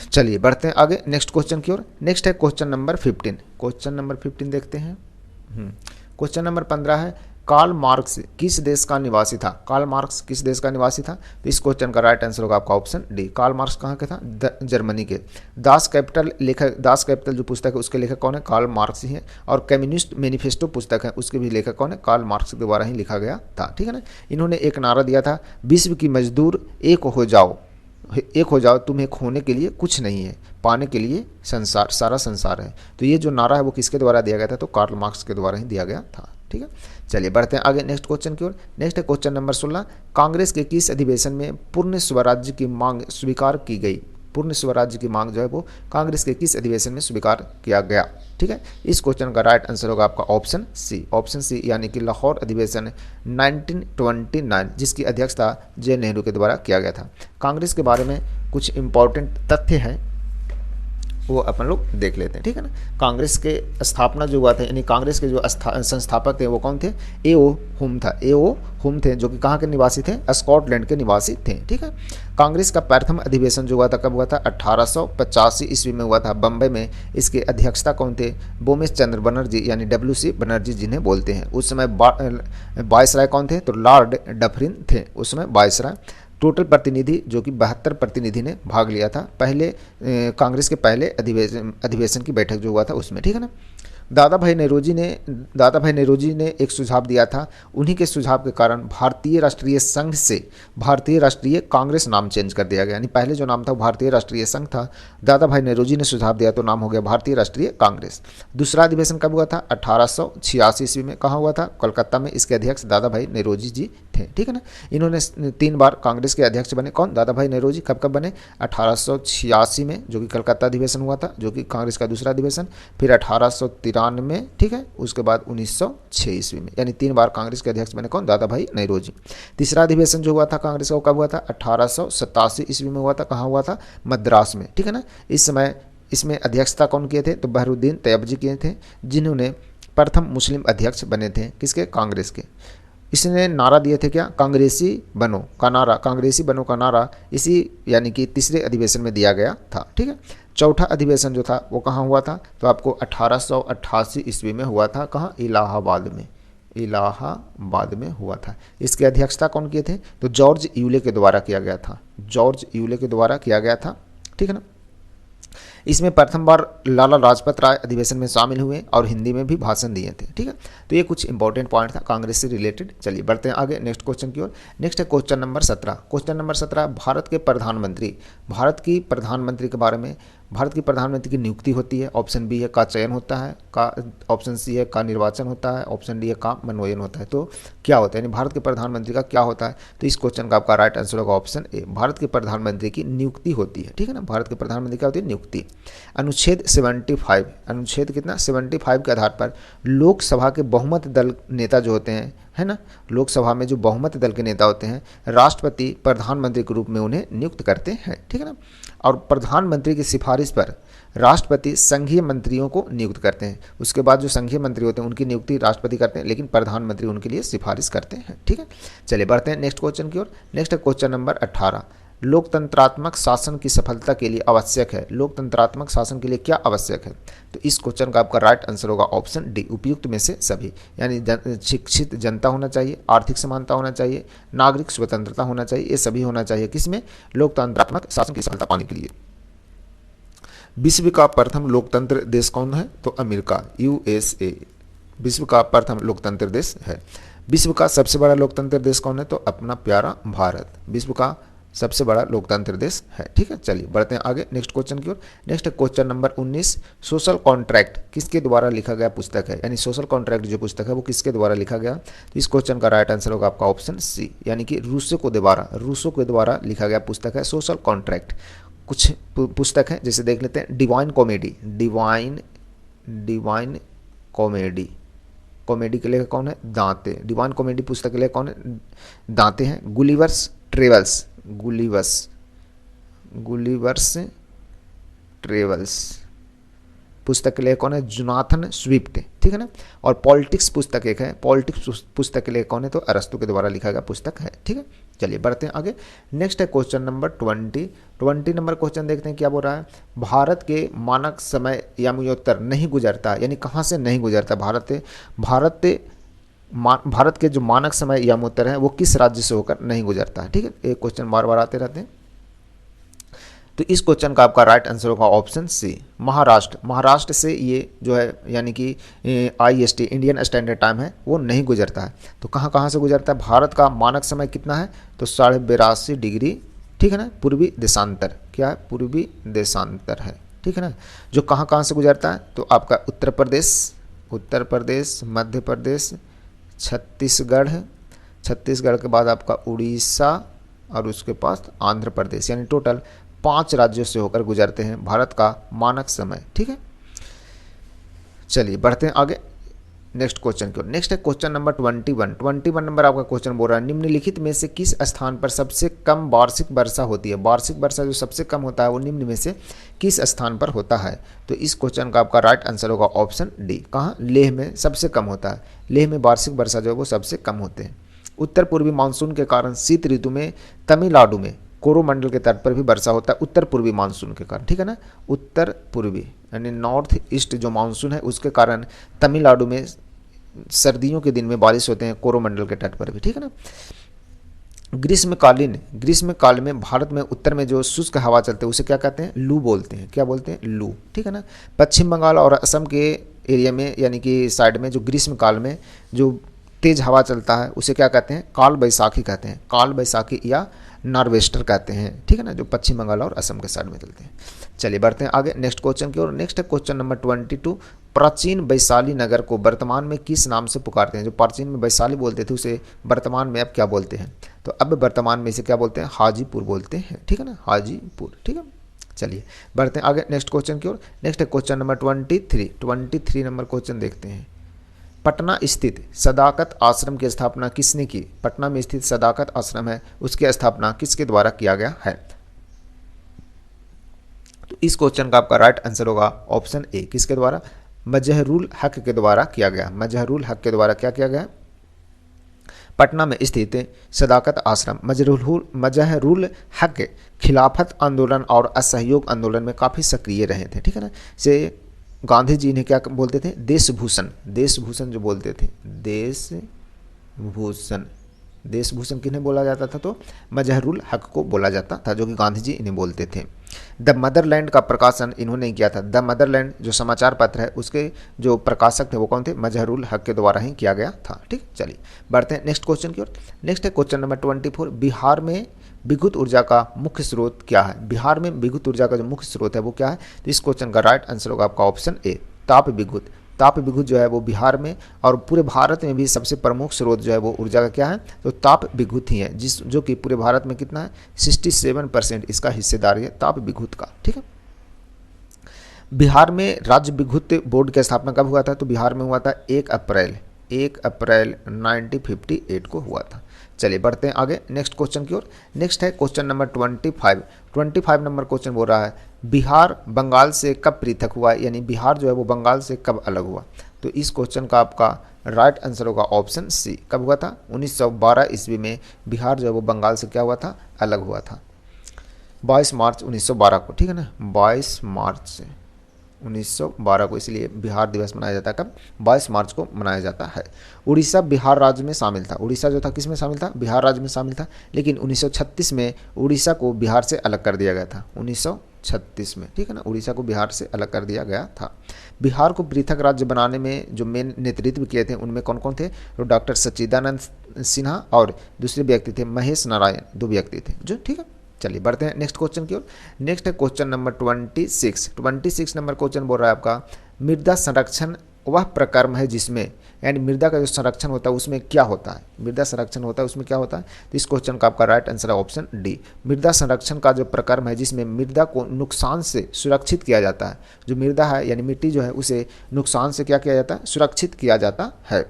चलिए बढ़ते हैं आगे नेक्स्ट क्वेश्चन की ओर। नेक्स्ट है क्वेश्चन नंबर 15। क्वेश्चन नंबर 15 देखते हैं। क्वेश्चन नंबर 15 है, कार्ल मार्क्स किस देश का निवासी था। कार्ल मार्क्स किस देश का निवासी था, तो इस क्वेश्चन का राइट आंसर होगा आपका ऑप्शन डी। कार्ल मार्क्स कहाँ के था, जर्मनी के। दास कैपिटल जो पुस्तक है उसके लेखक कौन है, कार्ल मार्क्स ही है। और कम्युनिस्ट मैनिफेस्टो पुस्तक है उसके भी लेखक कौन है, कार्ल मार्क्स के द्वारा ही लिखा गया था, ठीक है ना। इन्होंने एक नारा दिया था, विश्व की मजदूर एक हो जाओ, तुम्हें खोने के लिए कुछ नहीं है, पाने के लिए सारा संसार है। तो ये जो नारा है वो किसके द्वारा दिया गया था, तो कार्ल मार्क्स के द्वारा ही दिया गया था, ठीक है। ठीक है, चलिए बढ़ते हैं आगे नेक्स्ट क्वेश्चन की ओर। नेक्स्ट है क्वेश्चन नंबर 16, कांग्रेस के किस अधिवेशन में पूर्ण स्वराज्य की मांग स्वीकार की गई? पूर्ण स्वराज्य की मांग जो है वो कांग्रेस के किस अधिवेशन में स्वीकार किया गया? ठीक है, इस क्वेश्चन का राइट आंसर होगा आपका ऑप्शन सी। ऑप्शन सी यानी कि लाहौर अधिवेशन 1929, जिसकी अध्यक्षता जे नेहरू के द्वारा किया गया था। कांग्रेस के बारे में कुछ इंपॉर्टेंट तथ्य हैं, वो अपन लोग देख लेते हैं। ठीक है ना, कांग्रेस के स्थापना जो हुआ था, यानी कांग्रेस के जो संस्थापक थे वो कौन थे? ए.ओ. हुम था। ए.ओ. हुम थे, जो कि कहाँ के निवासी थे? स्कॉटलैंड के निवासी थे। ठीक है, कांग्रेस का प्रथम अधिवेशन जो हुआ था कब हुआ था? 1885 ईस्वी में हुआ था, बम्बई में। इसके अध्यक्षता कौन थे? बोमेश चंद्र बनर्जी यानी WC बनर्जी जिन्हें बोलते हैं। उस समय वायसराय कौन थे? तो लॉर्ड डफरिन थे उस समय वायसराय। टोटल प्रतिनिधि जो कि 72 प्रतिनिधि ने भाग लिया था पहले कांग्रेस के पहले अधिवेशन की बैठक जो हुआ था उसमें। ठीक है ना, दादा भाई नेरोजी ने एक सुझाव दिया था। उन्हीं के सुझाव के कारण भारतीय राष्ट्रीय संघ से भारतीय राष्ट्रीय कांग्रेस नाम चेंज कर दिया गया। यानी पहले जो नाम था वो भारतीय राष्ट्रीय संघ था, दादा भाई नेरोजी ने सुझाव दिया तो नाम हो गया भारतीय राष्ट्रीय कांग्रेस। दूसरा अधिवेशन कब हुआ था? 1886 ईस्वी में। कहाँ हुआ था? कोलकाता में। इसके अध्यक्ष दादा भाई नेरोजी जी थे। ठीक है ना, इन्होंने 3 बार कांग्रेस के अध्यक्ष बने। कौन? दादा भाई नेरोजी। कब कब बने? 1886 में, जो कि कलकत्ता अधिवेशन हुआ था, जो कि कांग्रेस का दूसरा अधिवेशन। फिर 1893, ठीक है, उसके बाद 1906 ईस्वी में। यानी 3 बार कांग्रेस के अध्यक्ष बने। कौन? दादा भाई नेरोजी। तीसरा अधिवेशन जो हुआ था कांग्रेस का, कब हुआ था? 1887 ईस्वी में हुआ था। कहाँ हुआ था? मद्रास में। ठीक है ना, इस समय इसमें अध्यक्षता कौन किए थे? तो बहरुद्दीन तैयबजी किए थे, जिन्होंने प्रथम मुस्लिम अध्यक्ष बने थे। किसके? कांग्रेस के। इसने नारा दिए थे क्या? कांग्रेसी बनो का नारा। कांग्रेसी बनो का नारा इसी यानी कि तीसरे अधिवेशन में दिया गया था। ठीक है, चौथा अधिवेशन जो था वो कहाँ हुआ था? तो आपको 1888 ईस्वी में हुआ था। कहाँ? इलाहाबाद में। इलाहाबाद में हुआ था। इसकी अध्यक्षता कौन किए थे? तो जॉर्ज यूले के द्वारा किया गया था। जॉर्ज यूले के द्वारा किया गया था। ठीक है ना, इसमें प्रथम बार लाला लाजपत राय अधिवेशन में शामिल हुए और हिंदी में भी भाषण दिए थे। ठीक है, तो ये कुछ इंपॉर्टेंट पॉइंट था कांग्रेस से रिलेटेड। चलिए बढ़ते हैं आगे नेक्स्ट क्वेश्चन की ओर। नेक्स्ट है question number 17। Question number 17, Bharat की प्रधानमंत्री के बारे में। भारत की प्रधानमंत्री की नियुक्ति होती है। ऑप्शन बी है का चयन होता है, का ऑप्शन सी है का निर्वाचन होता है, ऑप्शन डी है का मनोनयन होता है। तो क्या होता है, यानी भारत के प्रधानमंत्री का क्या होता है? तो इस क्वेश्चन का आपका राइट आंसर होगा ऑप्शन ए, भारत के प्रधानमंत्री की नियुक्ति होती है। ठीक है ना, भारत के प्रधानमंत्री क्या होती है? नियुक्ति। अनुच्छेद 75, अनुच्छेद कितना? 75 के आधार पर लोकसभा के बहुमत दल नेता जो होते हैं, है ना, लोकसभा में जो बहुमत दल के नेता होते हैं, राष्ट्रपति प्रधानमंत्री के रूप में उन्हें नियुक्त करते हैं। ठीक है ना, और प्रधानमंत्री की सिफारिश पर राष्ट्रपति संघीय मंत्रियों को नियुक्त करते हैं। उसके बाद जो संघीय मंत्री होते हैं उनकी नियुक्ति राष्ट्रपति करते हैं, लेकिन प्रधानमंत्री उनके लिए सिफारिश करते हैं। ठीक है, चलिए बढ़ते हैं नेक्स्ट क्वेश्चन की ओर। नेक्स्ट है क्वेश्चन नंबर 18, लोकतंत्रात्मक शासन की सफलता के लिए आवश्यक है। लोकतंत्रात्मक शासन के लिए क्या आवश्यक है? तो इस क्वेश्चन का आपका राइट आंसर होगा ऑप्शन डी, उपयुक्त में से सभी। यानी शिक्षित जनता होना चाहिए, आर्थिक समानता होना चाहिए, नागरिक स्वतंत्रता होना चाहिए, ये सभी होना चाहिए। किसमें? लोकतंत्रात्मक शासन की सफलता पाने के लिए। विश्व का प्रथम लोकतंत्र देश कौन है? तो अमेरिका, USA विश्व का प्रथम लोकतंत्र देश है। विश्व का सबसे बड़ा लोकतंत्र देश कौन है? तो अपना प्यारा भारत विश्व का सबसे बड़ा लोकतंत्र देश है। ठीक है, चलिए बढ़ते हैं आगे नेक्स्ट क्वेश्चन की ओर। Next question number 19, social contract किसके द्वारा लिखा गया पुस्तक है? यानी सोशल कॉन्ट्रैक्ट जो पुस्तक है वो किसके द्वारा लिखा गया? तो इस क्वेश्चन का राइट आंसर होगा आपका ऑप्शन सी, यानी कि रूसो के द्वारा लिखा गया पुस्तक है सोशल कॉन्ट्रैक्ट। कुछ पुस्तक है जैसे देख लेते हैं, डिवाइन कॉमेडी के लिए कौन है? दांते। डिवाइन कॉमेडी पुस्तक के लिए कौन है? दांते हैं। गुलिवर्स ट्रेवल्स पुस्तक के लिए कौन है? Jonathan Swift. ठीक है ना, और पॉलिटिक्स पुस्तक एक है, पॉलिटिक्स पुस्तक के लिए कौन है? तो अरस्तु के द्वारा लिखा गया पुस्तक है। ठीक है, चलिए बढ़ते हैं आगे। नेक्स्ट है क्वेश्चन नंबर 20 नंबर क्वेश्चन देखते हैं क्या बोल रहा है। भारत के मानक समय यामुयोत्तर नहीं गुजरता, यानी कहाँ से नहीं गुजरता? भारत के जो मानक समय यामोत्तर है वो किस राज्य से होकर नहीं गुजरता है? ठीक है, एक क्वेश्चन बार बार आते रहते हैं। तो इस क्वेश्चन का आपका राइट आंसर होगा ऑप्शन सी, महाराष्ट्र से ये जो है यानी कि IST इंडियन स्टैंडर्ड टाइम है वो नहीं गुजरता है। तो कहाँ से गुजरता है? भारत का मानक समय कितना है? तो 82.5 डिग्री। ठीक है ना, पूर्वी देशांतर। क्या है? पूर्वी देशांतर है। ठीक है ना, जो कहाँ से गुजरता है? तो आपका उत्तर प्रदेश, मध्य प्रदेश, छत्तीसगढ़, छत्तीसगढ़ के बाद आपका उड़ीसा और उसके पास आंध्र प्रदेश, यानी टोटल 5 राज्यों से होकर गुजरते हैं भारत का मानक समय। ठीक है, चलिए बढ़ते हैं आगे नेक्स्ट क्वेश्चन की ओर। नेक्स्ट है क्वेश्चन नंबर 21 नंबर आपका क्वेश्चन बोल रहा है निम्नलिखित में से किस स्थान पर सबसे कम वार्षिक वर्षा होती है। वार्षिक वर्षा जो सबसे कम होता है वो निम्न में से किस स्थान पर होता है। तो इस क्वेश्चन का आपका राइट आंसर होगा ऑप्शन डी। कहाँ? लेह में सबसे कम होता है। लेह में वार्षिक वर्षा जो है वो सबसे कम होते हैं। उत्तर पूर्वी मानसून के कारण शीत ऋतु में तमिलनाडु में कोरोमंडल के तट पर भी वर्षा होता है, उत्तर पूर्वी मानसून के कारण। ठीक है ना, उत्तर पूर्वी यानी नॉर्थ ईस्ट जो मानसून है उसके कारण तमिलनाडु में सर्दियों के दिन में बारिश होते हैं, कोरोमंडल के तट पर भी। ठीक है ना, ग्रीष्मकाल में भारत में उत्तर में जो शुष्क हवा चलते हैं उसे क्या कहते हैं? लू बोलते हैं। क्या बोलते हैं? लू। ठीक है ना, पश्चिम बंगाल और असम के एरिया में यानी कि साइड में जो ग्रीष्मकाल में जो तेज हवा चलता है उसे क्या कहते हैं? काल बैसाखी कहते हैं। काल बैसाखी या नॉर्वेस्टर कहते हैं। ठीक है ना, जो पश्चिम बंगाल और असम के साइड में चलते हैं। चलिए बढ़ते हैं आगे नेक्स्ट क्वेश्चन की ओर। नेक्स्ट है क्वेश्चन नंबर 22 प्राचीन वैशाली नगर को वर्तमान में किस नाम से पुकारते हैं। जो प्राचीन में वैशाली बोलते थे उसे वर्तमान में अब क्या बोलते हैं। तो अब वर्तमान में इसे क्या बोलते हैं? हाजीपुर बोलते हैं। ठीक है ना, हाजीपुर। ठीक है, चलिए बढ़ते हैं आगे नेक्स्ट क्वेश्चन की ओर। नेक्स्ट है क्वेश्चन नंबर 23 नंबर क्वेश्चन देखते हैं। पटना स्थित सदाकत आश्रम की स्थापना किसने की। पटना में स्थित सदाकत आश्रम है उसकी स्थापना किसके द्वारा किया गया है। तो इस क्वेश्चन का आपका राइट आंसर होगा ऑप्शन ए। किसके द्वारा? मजहरुल हक के द्वारा किया गया। मजहरुल हक के द्वारा क्या किया गया? पटना में स्थित सदाकत आश्रम मजहरुल हक खिलाफत आंदोलन और असहयोग आंदोलन में काफ़ी सक्रिय रहे थे। ठीक है ना, से गांधी जी ने क्या बोलते थे? देशभूषण। देशभूषण जो बोलते थे, देशभूषण। देशभूषण किन्हें बोला जाता था? तो मजहरुल हक को बोला जाता था, जो कि गांधी जी इन्हें बोलते थे। द मदरलैंड का प्रकाशन इन्होंने किया था। द मदरलैंड जो समाचार पत्र है उसके जो प्रकाशक थे वो कौन थे? मजहरुल हक के द्वारा ही किया गया था। ठीक, चलिए बढ़ते हैं नेक्स्ट क्वेश्चन की ओर। नेक्स्ट है क्वेश्चन नंबर 24 बिहार में विद्युत ऊर्जा का मुख्य स्रोत क्या है। बिहार में विद्युत ऊर्जा का जो मुख्य स्रोत है वो क्या है। तो इस क्वेश्चन का राइट आंसर होगा आपका ऑप्शन ए, ताप विद्युत। ताप विद्युत जो है वो बिहार में और पूरे भारत में भी सबसे प्रमुख स्रोत जो है वो ऊर्जा का क्या है? तो ताप विद्युत ही है, जो कि पूरे भारत में कितना है? 67% इसका हिस्सेदारी है ताप विद्युत का। ठीक है, बिहार में राज्य विद्युत बोर्ड की स्थापना कब हुआ था। तो बिहार में हुआ था 1 अप्रैल 1958 को हुआ था। चलिए बढ़ते हैं आगे नेक्स्ट क्वेश्चन की ओर। नेक्स्ट है क्वेश्चन नंबर 25 नंबर क्वेश्चन बोल रहा है बिहार बंगाल से कब पृथक हुआ, यानी बिहार जो है वो बंगाल से कब अलग हुआ। तो इस क्वेश्चन का आपका राइट आंसर होगा ऑप्शन सी। कब हुआ था? 1912 ईस्वी में बिहार जो है वो बंगाल से क्या हुआ था? अलग हुआ था, 22 मार्च 1912 को। ठीक है ना, 22 मार्च 1912 को, इसलिए बिहार दिवस मनाया जाता है। कब? 22 मार्च को मनाया जाता है। उड़ीसा बिहार राज्य में शामिल था। उड़ीसा जो था किस में शामिल था? बिहार राज्य में शामिल था, लेकिन 1936 में उड़ीसा को बिहार से अलग कर दिया गया था। 1936 में, ठीक है ना, उड़ीसा को बिहार से अलग कर दिया गया था। बिहार को पृथक राज्य बनाने में जो मेन नेतृत्व किए थे उनमें कौन कौन थे? तो डॉक्टर सच्चिदानंद सिन्हा और दूसरे व्यक्ति थे महेश नारायण, 2 व्यक्ति थे जो। ठीक है, चलिए बढ़ते हैं नेक्स्ट क्वेश्चन की ओर। नेक्स्ट है क्वेश्चन नंबर 26 नंबर क्वेश्चन बोल रहा है आपका मृदा संरक्षण वह प्रकर्म है जिसमें, यानी मृदा का जो संरक्षण होता है उसमें क्या होता है। मृदा संरक्षण होता है उसमें क्या होता है। तो इस क्वेश्चन का आपका राइट आंसर है ऑप्शन डी। मृदा संरक्षण का जो प्रकर्म है जिसमें मृदा को नुकसान से सुरक्षित किया जाता है। जो मृदा है यानी मिट्टी जो है उसे नुकसान से क्या किया जाता है? सुरक्षित किया जाता है।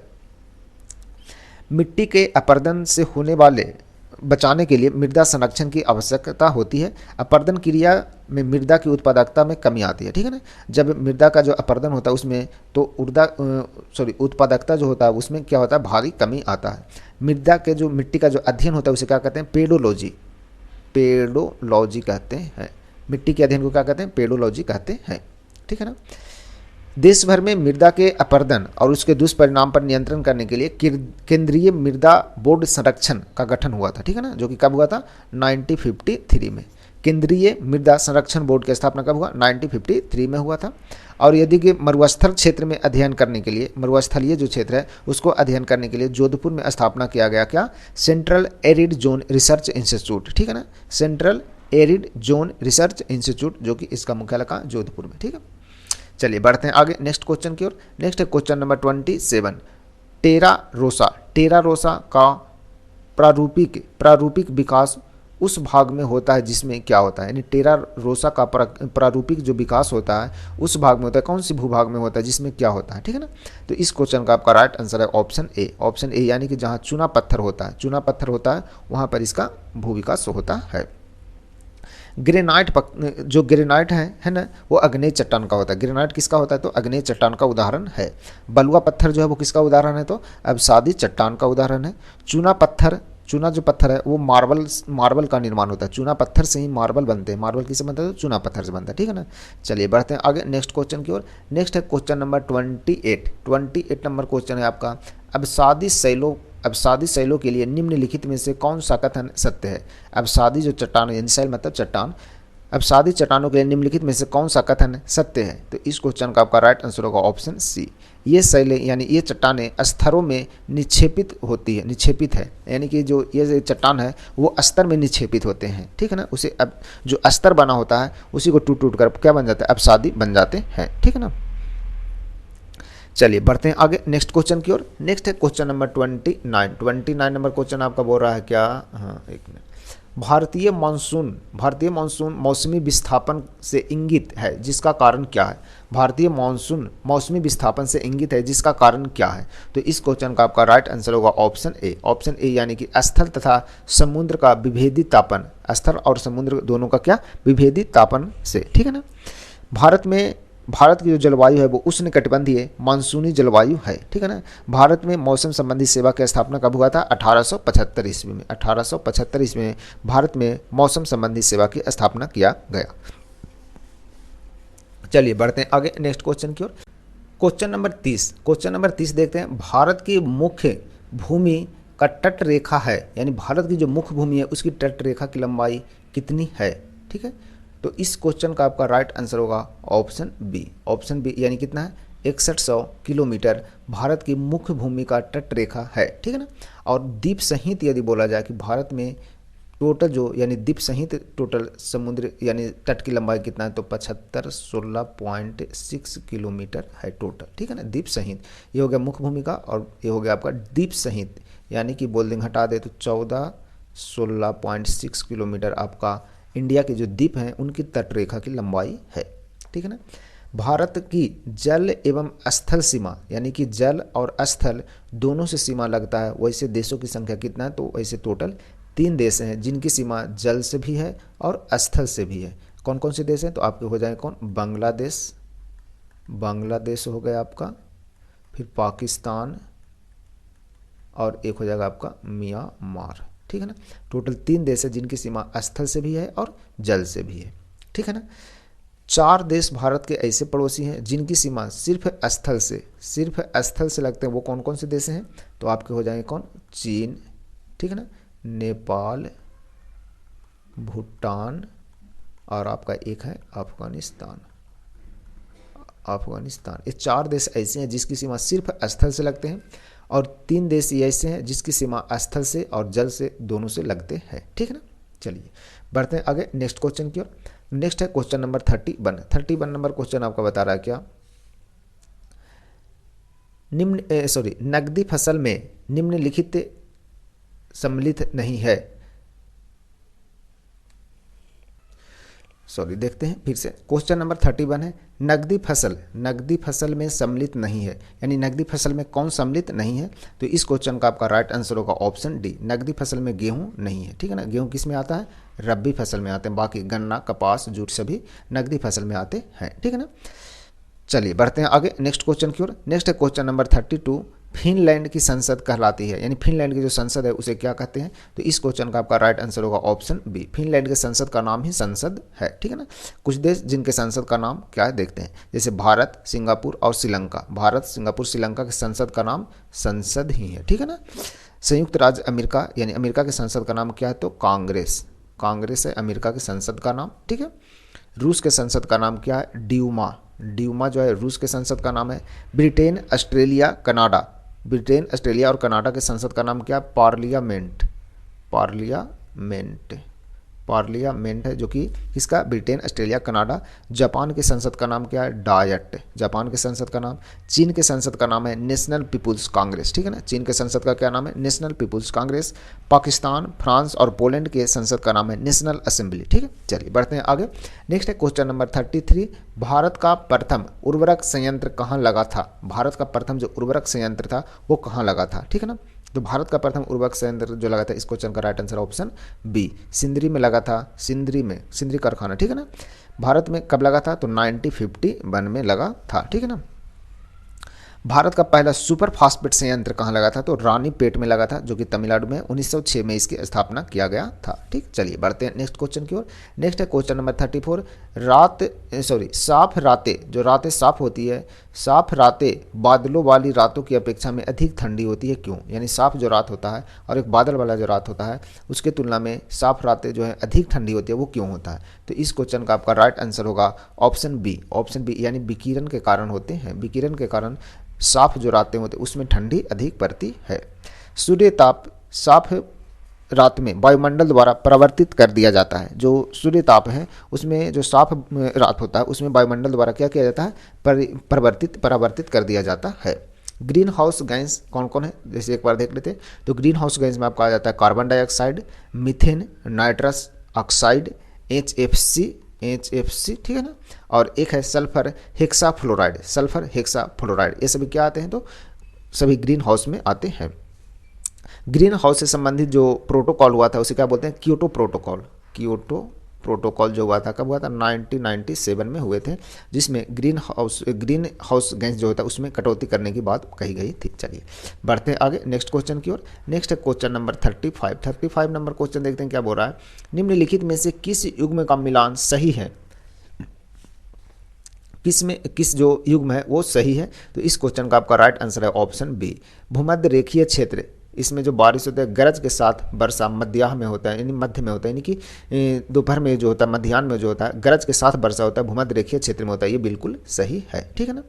मिट्टी के अपरदन से होने वाले बचाने के लिए मृदा संरक्षण की आवश्यकता होती है। अपरदन क्रिया में मृदा की उत्पादकता में कमी आती है। ठीक है ना, जब मृदा का जो अपरदन होता है उसमें तो उत्पादकता जो होता है उसमें क्या होता है? भारी कमी आता है। मृदा के जो मिट्टी का जो अध्ययन होता है उसे क्या कहते हैं? पेडोलॉजी कहते हैं। मिट्टी के अध्ययन को क्या कहते हैं? पेडोलॉजी कहते हैं। ठीक है ना, देश भर में मृदा के अपरदन और उसके दुष्परिणाम पर नियंत्रण करने के लिए केंद्रीय मृदा बोर्ड संरक्षण का गठन हुआ था। ठीक है ना, जो कि कब हुआ था? 1953 में। केंद्रीय मृदा संरक्षण बोर्ड की स्थापना कब हुआ? 1953 में हुआ था। और यदि कि मरुस्थल क्षेत्र में अध्ययन करने के लिए, मरुस्थलीय जो क्षेत्र है उसको अध्ययन करने के लिए जोधपुर में स्थापना किया गया क्या? Central arid zone research institute. ठीक है ना, central arid zone research institute, जो कि इसका मुख्यालय कहाँ? जोधपुर में। ठीक है, चलिए बढ़ते हैं आगे नेक्स्ट क्वेश्चन की ओर। नेक्स्ट है क्वेश्चन नंबर 27 टेरा रोसा का प्रारूपिक विकास उस भाग में होता है जिसमें क्या होता है, यानी टेरा रोसा का प्रारूपिक जो विकास होता है उस भाग में होता है, कौन सी भूभाग में होता है जिसमें क्या होता है, ठीक है ना। तो इस क्वेश्चन का आपका राइट आंसर है ऑप्शन ए, यानी कि जहाँ चूना पत्थर होता है वहाँ पर इसका भू विकास होता है। जो ग्रेनाइट है ना, वो अग्नेय चट्टान का होता है। ग्रेनाइट किसका होता है, तो अग्नेय चट्टान का उदाहरण है। बलुआ पत्थर जो है वो किसका उदाहरण है, तो अवसादी चट्टान का उदाहरण है। चूना जो पत्थर है वो मार्बल का निर्माण होता है। चूना पत्थर से ही मार्बल बनते हैं। मार्बल किससे बनता है, तो चूना पत्थर से बनता है, ठीक है ना। चलिए बढ़ते हैं आगे नेक्स्ट क्वेश्चन की ओर। नेक्स्ट है क्वेश्चन नंबर 28 नंबर क्वेश्चन है आपका। अवसादी शैलों के लिए निम्नलिखित में से कौन सा कथन सत्य है। अवसादी जो चट्टान है, शैल मतलब चट्टान, अवसादी चट्टानों के लिए निम्नलिखित में से कौन सा कथन सत्य है। तो इस क्वेश्चन का आपका राइट आंसर होगा ऑप्शन सी। ये शैलें यानी ये चट्टानें स्तरों में निक्षेपित है, यानी कि जो ये चट्टान है वो स्तर में निक्षेपित होते हैं, ठीक है ना। उसे अब जो अस्तर बना होता है उसी को टूट कर क्या बन जाता है, अवसादी बन जाते हैं, ठीक है ना। चलिए बढ़ते हैं आगे नेक्स्ट क्वेश्चन की ओर। नेक्स्ट है क्वेश्चन नंबर 29 नंबर क्वेश्चन आपका बोल रहा है क्या, हाँ एक मिनट। भारतीय मानसून मौसमी विस्थापन से इंगित है जिसका कारण क्या है। भारतीय मानसून मौसमी विस्थापन से इंगित है जिसका कारण क्या है। तो इस क्वेश्चन का आपका राइट आंसर होगा ऑप्शन ए, यानी कि स्थल तथा समुद्र का विभेदित तापन, स्थल और समुद्र दोनों का क्या, विभेदित तापन से, ठीक है ना। भारत की जो जलवायु है वो उष्णकटिबंधीय मानसूनी जलवायु है, ठीक है ना। भारत में मौसम संबंधी सेवा की स्थापना कब हुआ था, 1875 ईस्वी में। 1875 ईस्वी में भारत में मौसम संबंधी सेवा की स्थापना किया गया। चलिए बढ़ते हैं आगे नेक्स्ट क्वेश्चन की ओर। क्वेश्चन नंबर 30 देखते हैं। भारत की मुख्य भूमि का तट रेखा है, यानी भारत की जो मुख्य भूमि है उसकी तट रेखा की लंबाई कितनी है, ठीक है। तो इस क्वेश्चन का आपका राइट आंसर होगा ऑप्शन बी, यानी कितना है, 6100 किलोमीटर भारत की मुख्य भूमि का तट रेखा है, ठीक है ना। और द्वीप सहित यदि बोला जाए कि भारत में टोटल जो यानी द्वीप सहित टोटल समुद्र यानी तट की लंबाई कितना है, तो 7516.6 किलोमीटर है टोटल, ठीक है ना। द्वीप सहित ये हो गया मुख्य भूमि का, और ये हो गया आपका द्वीप सहित, यानी कि बोल देंगे हटा दे तो 1416.6 किलोमीटर आपका इंडिया के जो द्वीप हैं उनकी तट रेखा की लंबाई है, ठीक है ना। भारत की जल एवं स्थल सीमा, यानी कि जल और स्थल दोनों से सीमा लगता है, वैसे देशों की संख्या कितना है, तो वैसे टोटल 3 देश हैं जिनकी सीमा जल से भी है और स्थल से भी है। कौन कौन से देश हैं, तो आपके हो जाएंगे कौन, बांग्लादेश हो गया आपका, फिर पाकिस्तान, और एक हो जाएगा आपका म्यांमार, ठीक है ना। टोटल 3 देश है जिनकी सीमा स्थल से भी है और जल से भी है, ठीक है ना। 4 देश भारत के ऐसे पड़ोसी हैं जिनकी सीमा सिर्फ स्थल से लगते हैं। वो कौन कौन से देश हैं, तो आपके हो जाएंगे कौन, चीन, ठीक है ना, नेपाल, भूटान, और आपका एक है अफगानिस्तान। ये 4 देश ऐसे हैं जिसकी सीमा सिर्फ स्थल से लगते हैं, और 3 देश ऐसे हैं जिसकी सीमा स्थल से और जल से दोनों से लगते हैं, ठीक है ना। चलिए बढ़ते हैं आगे नेक्स्ट क्वेश्चन की ओर। नेक्स्ट है क्वेश्चन नंबर 31 नंबर क्वेश्चन आपका बता रहा है क्या, नकदी फसल में निम्नलिखित सम्मिलित नहीं है। देखते हैं फिर से। क्वेश्चन नंबर 31 है, नकदी फसल में सम्मिलित नहीं है, यानी नकदी फसल में कौन सम्मिलित नहीं है। तो इस क्वेश्चन का आपका राइट आंसर होगा ऑप्शन डी, नकदी फसल में गेहूं नहीं है, ठीक है ना। गेहूं किस में आता है, रबी फसल में आते हैं, बाकी गन्ना, कपास, जूट सभी नकदी फसल में आते हैं, ठीक है ना। चलिए बढ़ते हैं आगे नेक्स्ट क्वेश्चन की ओर। नेक्स्ट है क्वेश्चन नंबर 32, फिनलैंड की संसद कहलाती है, यानी फिनलैंड की जो संसद है उसे क्या कहते हैं। तो इस क्वेश्चन का आपका राइट आंसर होगा ऑप्शन बी, फिनलैंड के संसद का नाम ही संसद है, ठीक है ना। कुछ देश जिनके संसद का नाम क्या है देखते हैं, जैसे भारत, सिंगापुर और श्रीलंका। भारत, सिंगापुर, श्रीलंका के संसद का नाम संसद ही है, ठीक है ना। संयुक्त राज्य अमेरिका, यानी अमेरिका के संसद का नाम क्या है, तो कांग्रेस है अमेरिका के संसद का नाम, ठीक है। रूस के संसद का नाम क्या है, ड्यूमा जो है रूस के संसद का नाम है। ब्रिटेन, ऑस्ट्रेलिया और कनाडा के संसद का नाम क्या है, पार्लियामेंट, पार्लियामेंट है जो कि किसका, ब्रिटेन, ऑस्ट्रेलिया, कनाडा। जापान की संसद का नाम क्या है, डायट, जापान की संसद का नाम। चीन के संसद का नाम है नेशनल पीपुल्स कांग्रेस, ठीक है ना, चीन के संसद का क्या नाम है, national people's congress. Pakistan, France और पोलैंड के संसद का नाम है नेशनल असेंबली, ठीक है। चलिए बढ़ते हैं आगे। नेक्स्ट है क्वेश्चन नंबर 33, भारत का प्रथम उर्वरक संयंत्र कहाँ लगा था, भारत का प्रथम जो उर्वरक संयंत्र था वो कहाँ लगा था, ठीक है ना। तो भारत का प्रथम उर्वरक संयंत्र जो लगा था, इस क्वेश्चन का right answer option B, Sindri में लगा था, सिंदरी में, सिंदरी कारखाना, ठीक है ना। भारत में कब लगा था, तो 1951 में लगा था, ठीक है ना। भारत का पहला सुपर फास्फेट संयंत्र कहाँ लगा था, तो रानीपेट में लगा था, जो कि तमिलनाडु में 1906 में इसकी स्थापना किया गया था, ठीक। चलिए बढ़ते हैं नेक्स्ट क्वेश्चन की ओर। नेक्स्ट है क्वेश्चन नंबर 34, साफ रातें, जो रातें साफ होती है, साफ रातें बादलों वाली रातों की अपेक्षा में अधिक ठंडी होती है, क्यों। यानी साफ जो रात होता है और एक बादल वाला जो रात होता है उसके तुलना में साफ रातें जो है अधिक ठंडी होती है, वो क्यों होता है। तो इस क्वेश्चन का आपका राइट आंसर होगा ऑप्शन बी, ऑप्शन बी, यानी विकिरण के कारण होते हैं, विकिरण के कारण साफ जो रातें होती हैं उसमें ठंडी अधिक पड़ती है। सूर्य ताप साफ रात में वायुमंडल द्वारा परिवर्तित कर दिया जाता है, जो सूर्य ताप है उसमें जो साफ रात होता है उसमें वायुमंडल द्वारा क्या किया जाता है, परावर्तित कर दिया जाता है। ग्रीन हाउस गैस कौन कौन है, जैसे एक बार देख लेते हैं। तो ग्रीन हाउस गैस में आपको आ जाता है carbon dioxide, methane, nitrous oxide, HFC, ठीक है ना। और एक है सल्फर हेक्साफ्लोराइड, सल्फर हेक्साफ्लोराइड, ये सभी क्या आते हैं, तो सभी ग्रीन हाउस में आते हैं। ग्रीन हाउस से संबंधित जो प्रोटोकॉल हुआ था उसे क्या बोलते हैं, क्योटो प्रोटोकॉल। क्योटो प्रोटोकॉल जो हुआ था कब हुआ था, 1997 में हुए थे, जिसमें ग्रीन हाउस गैस जो होता है उसमें कटौती करने की बात कही गई थी। चलिए बढ़ते हैं आगे नेक्स्ट क्वेश्चन की ओर। नेक्स्ट है क्वेश्चन नंबर 35 नंबर क्वेश्चन देखते हैं क्या बोल रहा है। निम्नलिखित में से किस युग्म का मिलान सही है, किस जो युग्म है वो सही है। तो इस क्वेश्चन का आपका राइट आंसर है ऑप्शन बी, भूमध्य रेखीय क्षेत्र। इसमें जो बारिश होता है गरज के साथ वर्षा मध्याह्न में होता है, यानी मध्य में होता है, यानी कि दोपहर में जो होता है, मध्याह्न में जो होता है गरज के साथ वर्षा होता है, भूमध्य रेखीय क्षेत्र में होता है, ये बिल्कुल सही है, ठीक है ना।